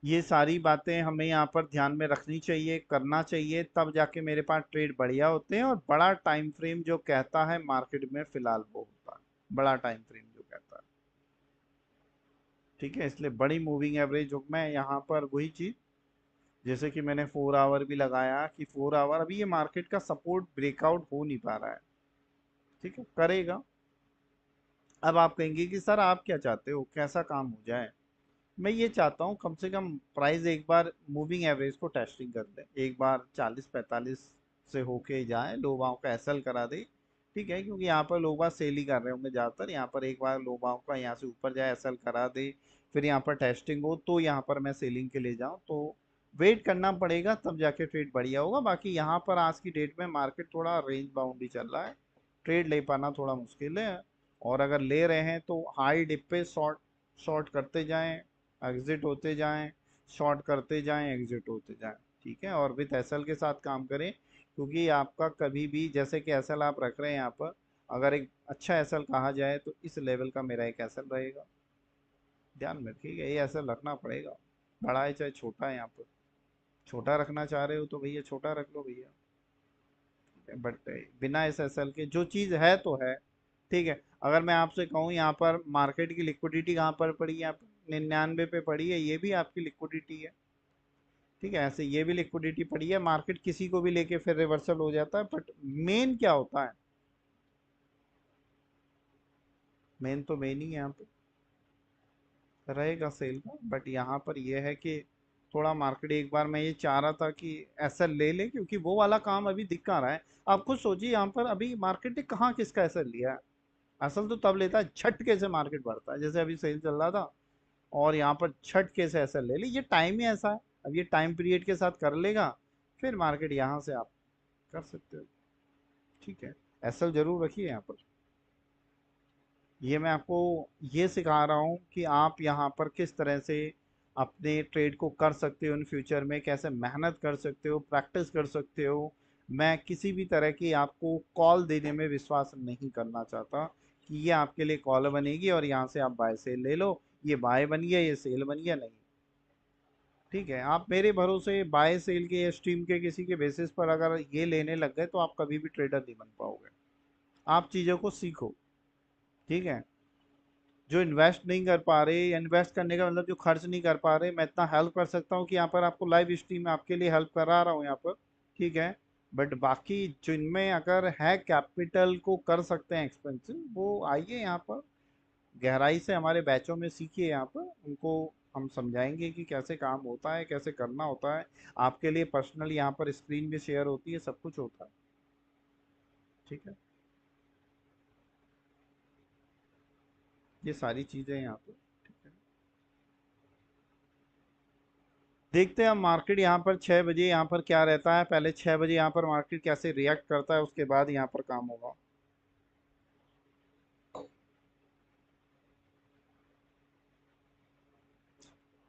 ये सारी बातें हमें यहाँ पर ध्यान में रखनी चाहिए, करना चाहिए, तब जाके मेरे पास ट्रेड बढ़िया होते हैं और बड़ा टाइम फ्रेम जो कहता है मार्केट में फिलहाल वो होता है, बड़ा टाइम फ्रेम जो कहता है। ठीक है, इसलिए बड़ी मूविंग एवरेज जो मैं यहाँ पर वही चीज, जैसे कि मैंने 4 आवर भी लगाया कि 4 आवर अभी ये मार्केट का सपोर्ट ब्रेकआउट हो नहीं पा रहा है। ठीक है, करेगा। अब आप कहेंगे कि सर आप क्या चाहते हो, कैसा काम हो जाए। मैं ये चाहता हूँ कम से कम प्राइस एक बार मूविंग एवरेज को टेस्टिंग कर दे, एक बार 40 45 से होके जाए, लो बाव का एसएल करा दे। ठीक है, क्योंकि यहाँ पर लोग बाग सेल ही कर रहे होंगे ज़्यादातर, यहाँ पर एक बार लो बाव का यहाँ से ऊपर जाए एसएल करा दे, फिर यहाँ पर टेस्टिंग हो तो यहाँ पर मैं सेलिंग के लिए जाऊँ, तो वेट करना पड़ेगा तब जाके ट्रेड बढ़िया होगा। बाकी यहाँ पर आज की डेट में मार्केट थोड़ा रेंज बाउंड ही चल रहा है, ट्रेड ले पाना थोड़ा मुश्किल है। और अगर ले रहे हैं तो हाई डिप पे शॉर्ट शॉर्ट करते जाएं, एग्जिट होते जाएं, शॉर्ट करते जाएं, एग्जिट होते जाएं। ठीक है, और विथ एसएल के साथ काम करें, क्योंकि आपका कभी भी जैसे कि एसएल आप रख रहे हैं यहाँ पर, अगर एक अच्छा एसएल कहा जाए तो इस लेवल का मेरा एक एसएल रहेगा, ध्यान में रखिएगा, ये एसएल रखना पड़ेगा, बड़ा है चाहे छोटा है। यहाँ पर छोटा रखना चाह रहे हो तो भैया छोटा रख लो भैया, बट बिना इस एसएल के जो चीज़ है तो है। ठीक है, अगर मैं आपसे कहूँ यहाँ पर मार्केट की लिक्विडिटी कहाँ पर पड़ी है, यहाँ पर 99 पे पड़ी है, ये भी आपकी लिक्विडिटी है। ठीक है, ऐसे ये भी लिक्विडिटी पड़ी है, मार्केट किसी को भी लेके फिर रिवर्सल हो जाता है, बट मेन क्या होता है, मेन तो मेन ही है यहाँ पे रहेगा सेल का। बट यहाँ पर यह है कि थोड़ा मार्केट, एक बार मैं ये चाह रहा था कि एसएल ले ले, क्योंकि वो वाला काम अभी दिख कहाँ रहा है। आप खुद सोचिए यहाँ पर अभी मार्केट ने कहाँ किसका एसएल लिया है। असल तो तब लेता है झटके से मार्केट बढ़ता है, जैसे अभी सेल चल रहा था और यहाँ पर झटके से एसएल ले ली, ये टाइम ही ऐसा है। अब ये टाइम पीरियड के साथ कर लेगा, फिर मार्केट यहाँ से आप कर सकते हो। ठीक है, एसएल जरूर रखिए यहाँ पर। ये मैं आपको ये सिखा रहा हूँ कि आप यहाँ पर किस तरह से अपने ट्रेड को कर सकते हो, इन फ्यूचर में कैसे मेहनत कर सकते हो, प्रैक्टिस कर सकते हो। मैं किसी भी तरह की आपको कॉल देने में विश्वास नहीं करना चाहता कि ये आपके लिए कॉल बनेगी और यहाँ से आप बाय सेल ले लो, ये बाय बन गया ये सेल बन गया, नहीं। ठीक है, आप मेरे भरोसे बाय सेल के या स्ट्रीम के किसी के बेसिस पर अगर ये लेने लग गए तो आप कभी भी ट्रेडर नहीं बन पाओगे। आप चीज़ों को सीखो। ठीक है, जो इन्वेस्ट नहीं कर पा रहे, या इन्वेस्ट करने का मतलब जो खर्च नहीं कर पा रहे, मैं इतना हेल्प कर सकता हूँ कि यहाँ पर आपको लाइव स्ट्रीम में आपके लिए हेल्प करा रहा हूँ यहाँ पर। ठीक है, बट बाकी जिनमें अगर है कैपिटल को कर सकते हैं एक्सपेंसिव, वो आइए यहाँ पर गहराई से हमारे बैचों में सीखिए, यहाँ पर उनको हम समझाएंगे कि कैसे काम होता है, कैसे करना होता है। आपके लिए पर्सनल यहाँ पर स्क्रीन भी शेयर होती है, सब कुछ होता है। ठीक है, ये सारी चीज़ें यहाँ पर। ठीक है, देखते हैं हम मार्केट यहाँ पर 6 बजे यहाँ पर क्या रहता है, पहले 6 बजे यहाँ पर मार्केट कैसे रिएक्ट करता है, उसके बाद यहाँ पर काम होगा।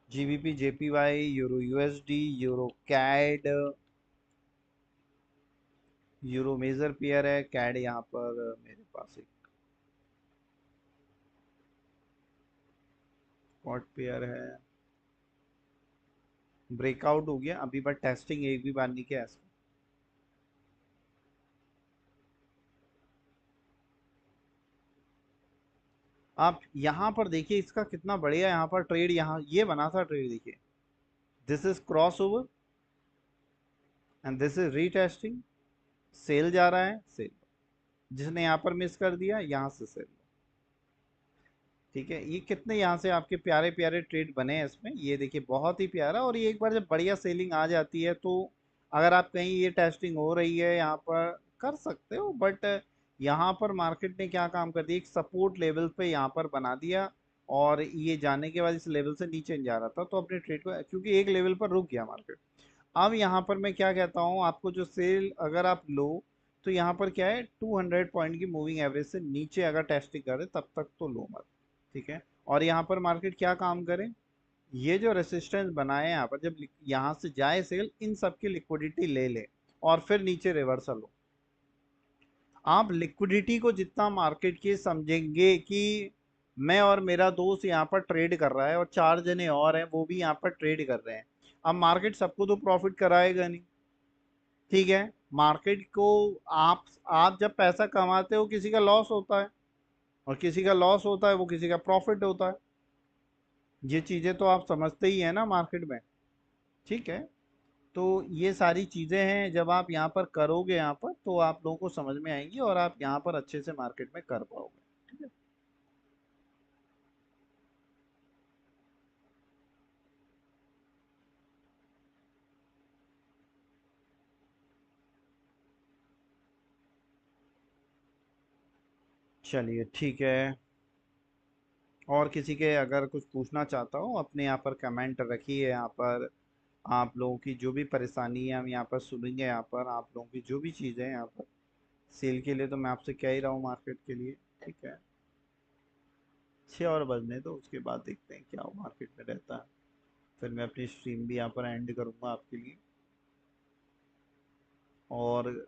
GBP JPY, euro USD, euro CAD, euro major pair है, कैड यहाँ पर मेरे पास एक स्पॉट पेयर है, ब्रेकआउट हो गया अभी, बट टेस्टिंग एक भी बार नहीं किया इसको। आप यहाँ पर देखिए इसका कितना बढ़िया यहाँ पर ट्रेड, यहाँ ये बना था ट्रेड, देखिए this is crossover and this is retesting, sell जा रहा है, सेल, जिसने यहाँ पर मिस कर दिया यहाँ से सेल। ठीक है, ये कितने यहाँ से आपके प्यारे प्यारे ट्रेड बने हैं इसमें, ये देखिए बहुत ही प्यारा। और ये एक बार जब बढ़िया सेलिंग आ जाती है तो अगर आप कहीं ये टेस्टिंग हो रही है यहाँ पर कर सकते हो, बट यहाँ पर मार्केट ने क्या काम कर दिया, एक सपोर्ट लेवल पे यहाँ पर बना दिया, और ये जाने के बाद इस लेवल से नीचे नहीं जा रहा था, तो अपने ट्रेड को, क्योंकि एक लेवल पर रुक गया मार्केट। अब यहाँ पर मैं क्या कहता हूँ आपको, जो सेल अगर आप लो तो यहाँ पर क्या है, 200 पॉइंट की मूविंग एवरेज से नीचे अगर टेस्टिंग करे तब तक तो लो मत। ठीक है, और यहाँ पर मार्केट क्या काम करे, ये जो रेसिस्टेंस बनाए यहाँ पर, जब यहाँ से जाए सेल, इन सब की लिक्विडिटी ले ले और फिर नीचे रिवर्सल हो। आप लिक्विडिटी को जितना मार्केट के समझेंगे कि मैं और मेरा दोस्त यहाँ पर ट्रेड कर रहा है और चार जने और हैं वो भी यहाँ पर ट्रेड कर रहे हैं, अब मार्केट सबको तो प्रॉफिट कराएगा नहीं। ठीक है, मार्केट को, आप जब पैसा कमाते हो किसी का लॉस होता है, और किसी का लॉस होता है वो किसी का प्रॉफिट होता है, ये चीजें तो आप समझते ही है ना मार्केट में। ठीक है, तो ये सारी चीजें हैं, जब आप यहाँ पर करोगे यहाँ पर तो आप लोगों को समझ में आएंगी और आप यहाँ पर अच्छे से मार्केट में कर पाओगे। ठीक है, चलिए ठीक है। और किसी के अगर कुछ पूछना चाहता हो अपने यहाँ पर कमेंट रखिए, यहाँ पर आप लोगों की जो भी परेशानी है हम यहाँ पर सुनेंगे, यहाँ पर आप लोगों की जो भी चीज़ें हैं यहाँ पर। सेल के लिए तो मैं आपसे कह ही रहा हूँ मार्केट के लिए। ठीक है, 6 और बजने दो, उसके बाद देखते हैं क्या मार्केट में रहता है, फिर मैं अपनी स्ट्रीम भी यहाँ पर एंड करूँगा आपके लिए। और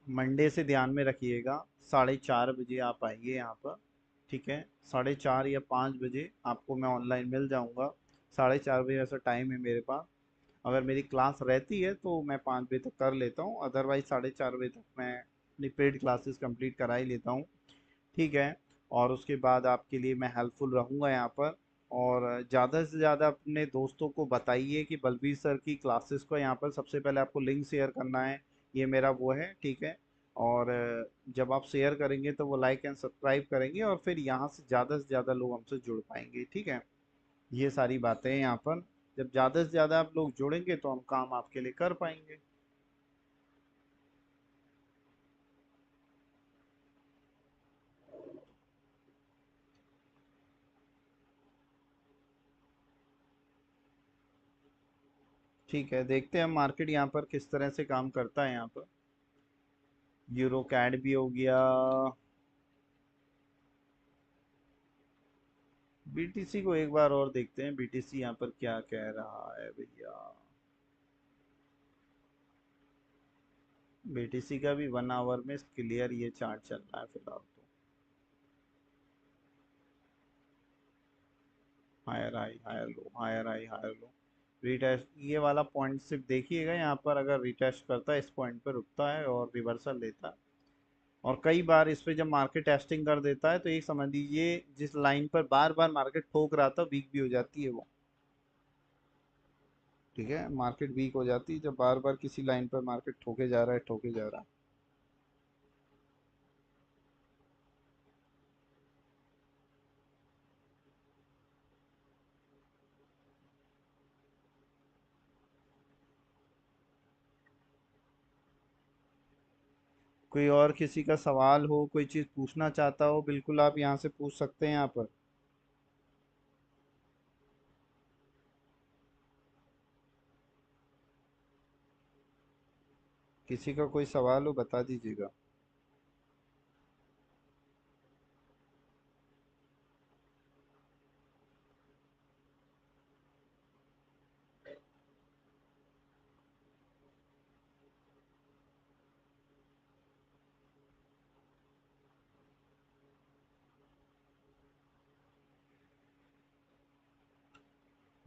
मंडे से ध्यान में रखिएगा, 4:30 बजे आप आइए यहाँ पर। ठीक है, 4:30 या 5 बजे आपको मैं ऑनलाइन मिल जाऊँगा। 4:30 बजे ऐसा टाइम है मेरे पास, अगर मेरी क्लास रहती है तो मैं 5 बजे तक कर लेता हूँ, अदरवाइज 4:30 बजे तक मैं अपनी पेड क्लासेस कंप्लीट करा ही लेता हूँ। ठीक है, और उसके बाद आपके लिए मैं हेल्पफुल रहूँगा यहाँ पर। और ज़्यादा से ज़्यादा अपने दोस्तों को बताइए कि बलबीर सर की क्लासेस को, यहाँ पर सबसे पहले आपको लिंक शेयर करना है, ये मेरा वो है। ठीक है, और जब आप शेयर करेंगे तो वो लाइक एंड सब्सक्राइब करेंगे और फिर यहाँ से ज़्यादा लोग हमसे जुड़ पाएंगे। ठीक है, ये सारी बातें हैं यहाँ पर, जब ज़्यादा से ज़्यादा आप लोग जुड़ेंगे तो हम काम आपके लिए कर पाएंगे। ठीक है, देखते हैं मार्केट यहाँ पर किस तरह से काम करता है यहाँ पर। यूरो कैड भी हो गया, बीटीसी को एक बार और देखते हैं, बीटीसी यहाँ पर क्या कह रहा है भैया। बीटीसी का भी 1 आवर में क्लियर ये चार्ट चल रहा है फिलहाल तो, higher high higher low, higher high higher low, retest ये वाला पॉइंट सिर्फ देखिएगा, यहाँ पर अगर रिटेस्ट करता है इस पॉइंट पर रुकता है और रिवर्सल लेता है। और कई बार इस पे जब मार्केट टेस्टिंग कर देता है तो ये समझ लीजिए जिस लाइन पर बार बार मार्केट ठोक रहा था वीक भी हो जाती है वो। ठीक है, मार्केट वीक हो जाती है जब बार बार किसी लाइन पर मार्केट ठोके जा रहा है, ठोके जा रहा है। कोई और किसी का सवाल हो, कोई चीज़ पूछना चाहता हो, बिल्कुल आप यहाँ से पूछ सकते हैं यहाँ पर। किसी का कोई सवाल हो बता दीजिएगा।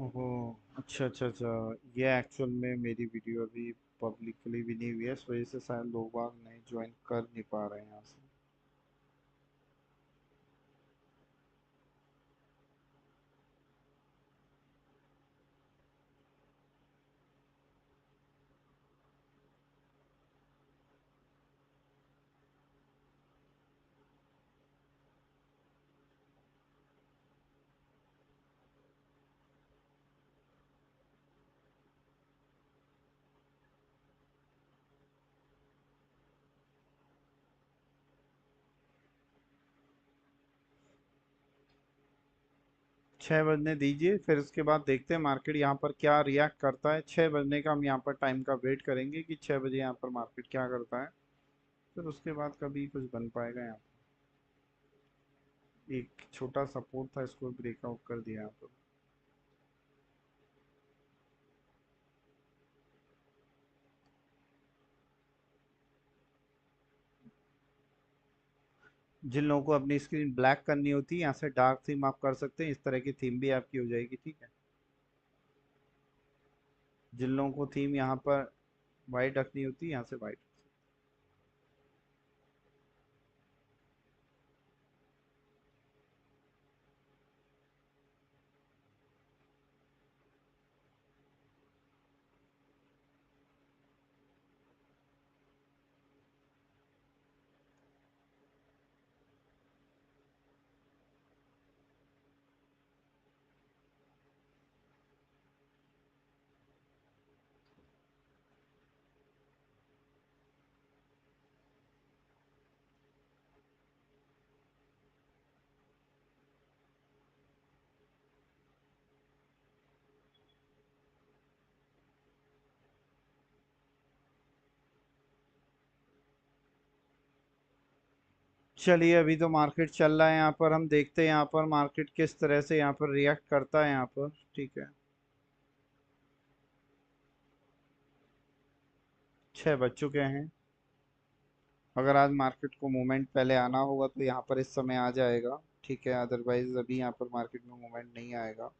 ओहो, अच्छा अच्छा अच्छा। ये एक्चुअल में मेरी वीडियो अभी पब्लिकली भी नहीं हुई है, इस वजह से शायद लोग बाग नहीं ज्वाइन कर नहीं पा रहे हैं यहाँ से। 6 बजने दीजिए, फिर उसके बाद देखते हैं मार्केट यहाँ पर क्या रिएक्ट करता है। 6 बजने का हम यहाँ पर टाइम का वेट करेंगे कि 6 बजे यहाँ पर मार्केट क्या करता है, फिर उसके बाद कभी कुछ बन पाएगा यहाँ पर। एक छोटा सपोर्ट था, इसको ब्रेकआउट कर दिया यहाँ पर। जिन लोगों को अपनी स्क्रीन ब्लैक करनी होती है, यहाँ से डार्क थीम आप कर सकते हैं, इस तरह की थीम भी आपकी हो जाएगी, ठीक है। जिन लोगों को थीम यहाँ पर वाइट रखनी होती है, यहाँ से वाइट। चलिए, अभी तो मार्केट चल रहा है यहाँ पर, हम देखते हैं यहाँ पर मार्केट किस तरह से यहाँ पर रिएक्ट करता है यहाँ पर, ठीक है। 6 बज चुके हैं। अगर आज मार्केट को मूवमेंट पहले आना होगा तो यहाँ पर इस समय आ जाएगा, ठीक है, अदरवाइज अभी यहाँ पर मार्केट में मूवमेंट नहीं आएगा।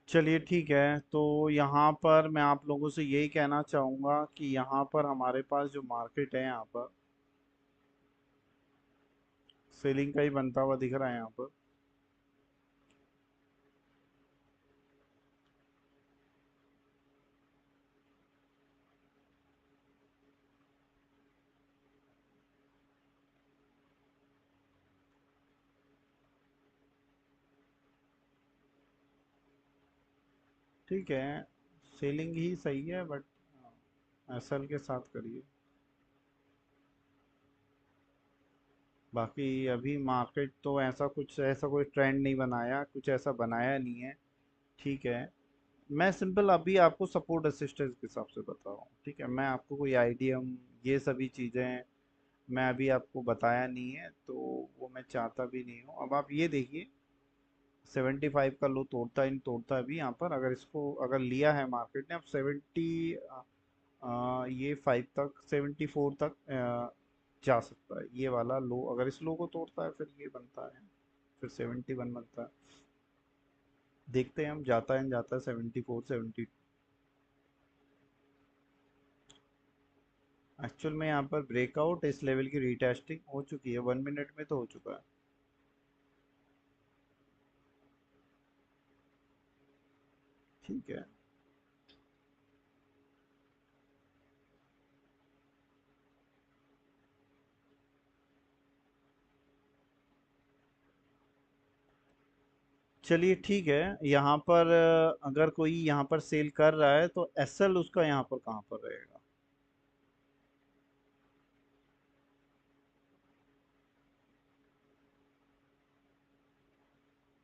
चलिए ठीक है, तो यहाँ पर मैं आप लोगों से यही कहना चाहूँगा कि यहाँ पर हमारे पास जो मार्केट है यहाँ पर सेलिंग का ही बनता हुआ दिख रहा है यहाँ पर। ठीक है, सेलिंग ही सही है, बट एसएल के साथ करिए। बाकी अभी मार्केट तो ऐसा कोई ट्रेंड नहीं बनाया, कुछ ऐसा बनाया नहीं है, ठीक है। मैं सिंपल अभी आपको सपोर्ट रेसिस्टेंस के हिसाब से बता रहा हूँ, ठीक है। मैं आपको कोई आइडिया, ये सभी चीज़ें मैं अभी आपको बताया नहीं है, तो वो मैं चाहता भी नहीं हूँ। अब आप ये देखिए, 75 का लो तोड़ता है नहीं तोड़ता है अभी यहाँ पर। अगर इसको अगर लिया है मार्केट ने, अब ये 5 तक, 74 तक जा सकता है। ये वाला लो अगर इस लो को तोड़ता है, फिर ये बनता है, फिर 71 बनता है। देखते हैं हम, जाता है जाता है 74, 70। एक्चुअल में यहाँ पर ब्रेकआउट इस लेवल की रीटेस्टिंग हो चुकी है, 1 मिनट में तो हो चुका है। ठीक है, चलिए ठीक है। यहाँ पर अगर कोई यहाँ पर सेल कर रहा है तो एसएल उसका यहाँ पर कहाँ पर रहेगा?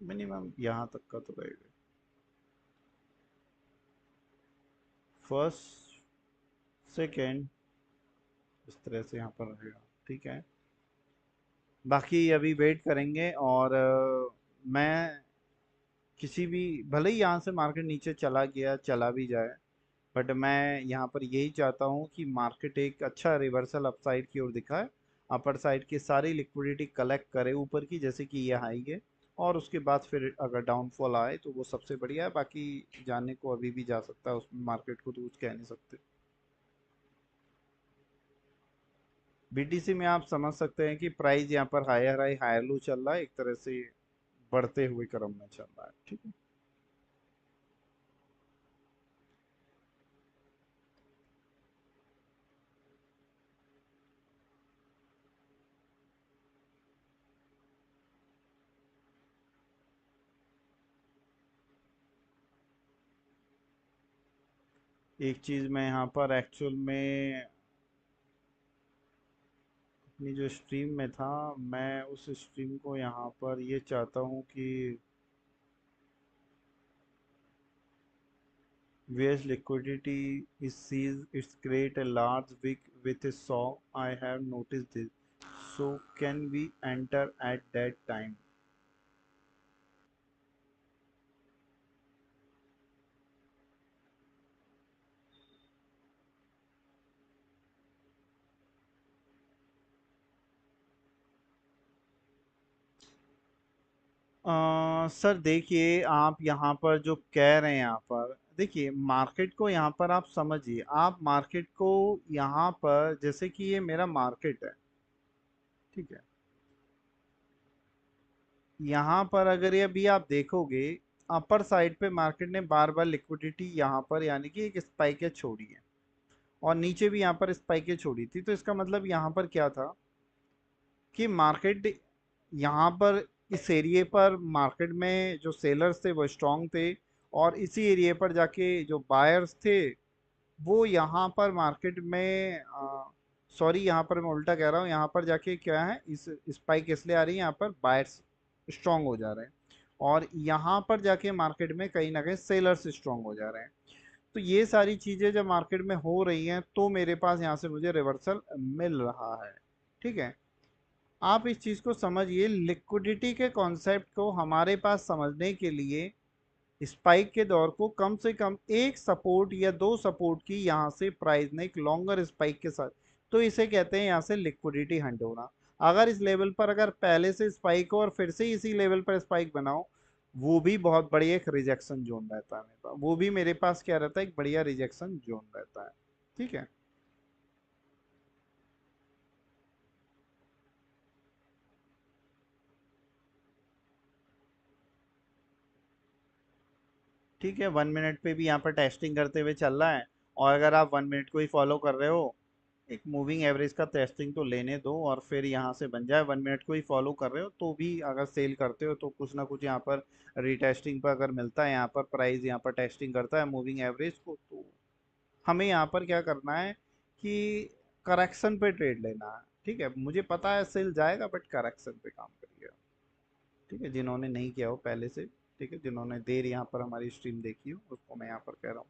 मिनिमम यहाँ तक का तो रहेगा। फर्स्ट, सेकेंड, इस तरह से यहाँ पर रहेगा। ठीक है, बाकी अभी वेट करेंगे। और मैं किसी भी, भले ही यहाँ से मार्केट नीचे चला गया, चला भी जाए, बट मैं यहाँ पर यही चाहता हूँ कि मार्केट एक अच्छा रिवर्सल अपसाइड की ओर दिखाए, अपर साइड की सारी लिक्विडिटी कलेक्ट करे ऊपर की, जैसे कि ये हाई है। और उसके बाद फिर अगर डाउनफॉल आए तो वो सबसे बढ़िया है, बाकी जाने को अभी भी जा सकता है उसमें, मार्केट को तो कुछ कह नहीं सकते। बीटीसी में आप समझ सकते हैं कि प्राइस यहाँ पर हायर हाई हायर लो चल रहा है, एक तरह से बढ़ते हुए क्रम में चल रहा है। ठीक है, एक चीज मैं यहाँ पर एक्चुअल में अपनी जो स्ट्रीम में था, मैं उस स्ट्रीम को यहाँ पर ये चाहता हूँ कि where liquidity is seized, it's create a large wick with a saw. I have noticed this. So can we enter at that time? Sir देखिए, आप यहाँ पर जो कह रहे हैं, यहाँ पर देखिए मार्केट को, यहाँ पर आप समझिए, आप मार्केट को यहाँ पर, जैसे कि ये मेरा मार्केट है, ठीक है, यहाँ पर अगर ये अभी आप देखोगे, अपर साइड पे मार्केट ने बार बार लिक्विडिटी यहाँ पर यानी कि एक स्पाइक छोड़ी है, और नीचे भी यहाँ पर स्पाइकें छोड़ी थी। तो इसका मतलब यहाँ पर क्या था कि मार्केट यहाँ पर इस एरिए पर मार्केट में जो सेलर्स थे वो स्ट्रांग थे, और इसी एरिए पर जाके जो बायर्स थे वो यहाँ पर मार्केट में, सॉरी यहाँ पर मैं उल्टा कह रहा हूँ, यहाँ पर जाके क्या है, इस स्पाइक इसलिए आ रही है, यहाँ पर बायर्स स्ट्रांग हो जा रहे हैं, और यहाँ पर जाके मार्केट में कहीं ना कहीं सेलर्स स्ट्रांग हो जा रहे हैं। तो ये सारी चीजें जब मार्केट में हो रही हैं तो मेरे पास यहाँ से मुझे रिवर्सल मिल रहा है। ठीक है, आप इस चीज को समझिए, लिक्विडिटी के कॉन्सेप्ट को हमारे पास समझने के लिए स्पाइक के दौर को कम से कम एक सपोर्ट या दो सपोर्ट की यहाँ से प्राइस ने एक लॉन्गर स्पाइक के साथ, तो इसे कहते हैं यहाँ से लिक्विडिटी हंट होना। अगर इस लेवल पर अगर पहले से स्पाइक हो और फिर से इसी लेवल पर स्पाइक बनाओ, वो भी बहुत बड़ी एक रिजेक्शन जोन रहता है मेरे पास, वो भी मेरे पास क्या रहता है, एक बढ़िया रिजेक्शन जोन रहता है। ठीक है, ठीक है, 1 मिनट पे भी यहाँ पर टेस्टिंग करते हुए चल रहा है। और अगर आप 1 मिनट को ही फॉलो कर रहे हो, एक मूविंग एवरेज का टेस्टिंग तो लेने दो और फिर यहाँ से बन जाए। 1 मिनट को ही फॉलो कर रहे हो तो भी अगर सेल करते हो तो कुछ ना कुछ यहाँ पर रीटेस्टिंग पर अगर मिलता है, यहाँ पर प्राइस यहाँ पर टेस्टिंग करता है मूविंग एवरेज को, तो हमें यहाँ पर क्या करना है कि करेक्शन पे ट्रेड लेना है। ठीक है, मुझे पता है सेल जाएगा, बट करेक्शन पे काम करिएगा। ठीक है, जिन्होंने नहीं किया हो पहले से, ठीक है, जिन्होंने देर यहाँ पर हमारी स्ट्रीम देखी हो, उसको मैं यहाँ पर कह रहा हूँ।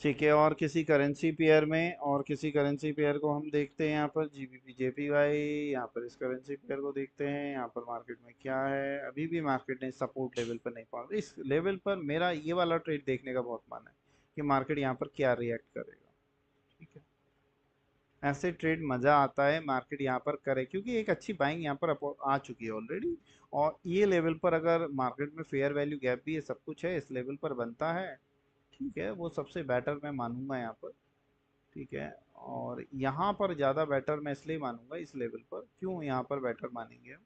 ठीक है, और किसी करेंसी पेयर में, और किसी करेंसी पेयर को हम देखते हैं, यहाँ पर जीबीपी जेपीवाई, यहाँ पर इस करेंसी पेयर को देखते हैं, यहाँ पर मार्केट में क्या है। अभी भी मार्केट ने सपोर्ट लेवल पर नहीं पहुंचा, इस लेवल पर मेरा ये वाला ट्रेड देखने का बहुत मन है कि मार्केट यहाँ पर क्या रिएक्ट करेगा। ठीक है, ऐसे ट्रेड मज़ा आता है, मार्केट यहाँ पर करे क्योंकि एक अच्छी बाइंग यहाँ पर आ चुकी है ऑलरेडी। और ये लेवल पर अगर मार्केट में फेयर वैल्यू गैप भी है, सब कुछ है, इस लेवल पर बनता है, ठीक है, वो सबसे बेटर मैं मानूंगा यहाँ पर। ठीक है। और यहाँ पर ज़्यादा बेटर मैं इसलिए मानूंगा इस लेवल पर, क्यों यहाँ पर बेटर मानेंगे हम?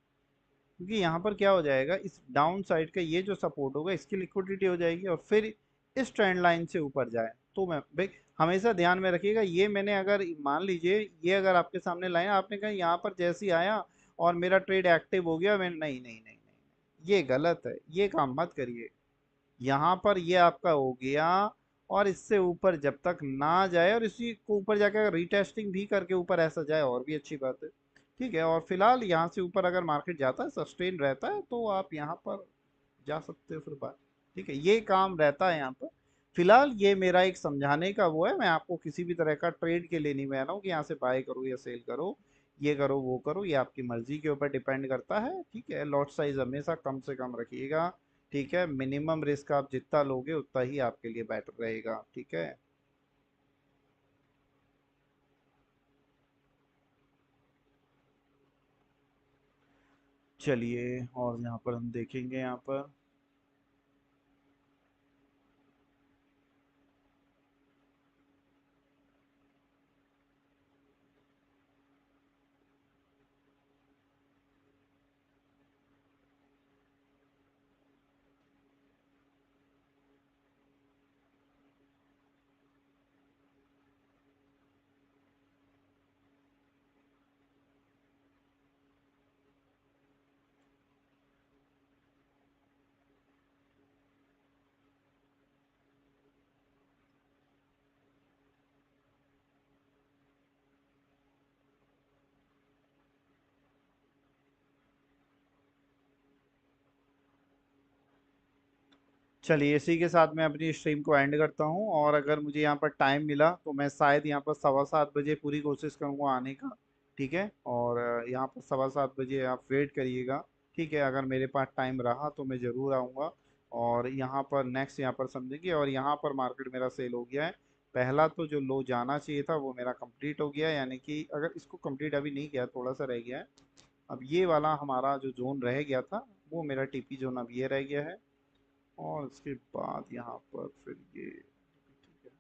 क्योंकि यहाँ पर क्या हो जाएगा, इस डाउन साइड का ये जो सपोर्ट होगा इसकी लिक्विडिटी हो जाएगी और फिर इस ट्रेंड लाइन से ऊपर जाए तो मैं भाई, हमेशा ध्यान में रखिएगा, ये मैंने अगर मान लीजिए ये अगर आपके सामने लाइन आपने कहा यहाँ पर जैसे ही आया और मेरा ट्रेड एक्टिव हो गया, मैं नहीं नहीं नहीं नहीं, ये गलत है, ये काम मत करिए। यहाँ पर ये आपका हो गया और इससे ऊपर जब तक ना जाए और इसी को ऊपर जाकर अगर रीटेस्टिंग भी करके ऊपर ऐसा जाए और भी अच्छी बात है। ठीक है, और फिलहाल यहाँ से ऊपर अगर मार्केट जाता है, सस्टेन रहता है, तो आप यहाँ पर जा सकते हो फिर बात। ठीक है, ये काम रहता है यहाँ पर। फिलहाल ये मेरा एक समझाने का वो है, मैं आपको किसी भी तरह का ट्रेड के लिए नहीं बह रहा हूँ कि यहाँ से बाय करो या सेल करो, ये करो वो करो, ये आपकी मर्जी के ऊपर डिपेंड करता है। ठीक है, लॉट साइज हमेशा कम से कम रखिएगा। ठीक है, मिनिमम रिस्क आप जितना लोगे उतना ही आपके लिए बेटर रहेगा। ठीक है। चलिए, और यहाँ पर हम देखेंगे यहाँ पर। चलिए, इसी के साथ मैं अपनी स्ट्रीम को एंड करता हूँ, और अगर मुझे यहाँ पर टाइम मिला तो मैं शायद यहाँ पर 7:15 बजे पूरी कोशिश करूँगा आने का। ठीक है, और यहाँ पर 7:15 बजे आप वेट करिएगा। ठीक है, अगर मेरे पास टाइम रहा तो मैं ज़रूर आऊँगा। और यहाँ पर नेक्स्ट यहाँ पर समझेंगे, और यहाँ पर मार्केट मेरा सेल हो गया है। पहला तो जो लो जाना चाहिए था वो मेरा कंप्लीट हो गया है, यानी कि अगर इसको कंप्लीट अभी नहीं किया, थोड़ा सा रह गया है। अब ये वाला हमारा जो जोन रह गया था वो मेरा टीपी जोन अब ये रह गया है। और उसके बाद यहाँ पर फिर ये, ठीक है,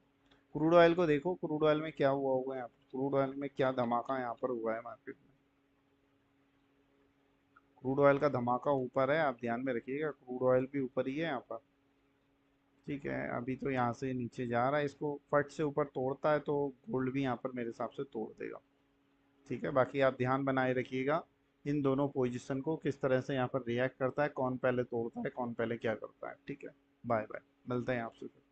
क्रूड ऑयल को देखो, क्रूड ऑयल में क्या हुआ होगा, यहाँ पर क्रूड ऑयल में क्या धमाका यहाँ पर हुआ है मार्केट में। क्रूड ऑयल का धमाका ऊपर है, आप ध्यान में रखिएगा, क्रूड ऑयल भी ऊपर ही है यहाँ पर। ठीक है, अभी तो यहाँ से नीचे जा रहा है, इसको फट से ऊपर तोड़ता है तो गोल्ड भी यहाँ पर मेरे हिसाब से तोड़ देगा। ठीक है, बाकी आप ध्यान बनाए रखिएगा इन दोनों पोजीशन को, किस तरह से यहाँ पर रिएक्ट करता है, कौन पहले तोड़ता है, कौन पहले क्या करता है। ठीक है, बाय बाय, मिलते हैं आपसे फिर।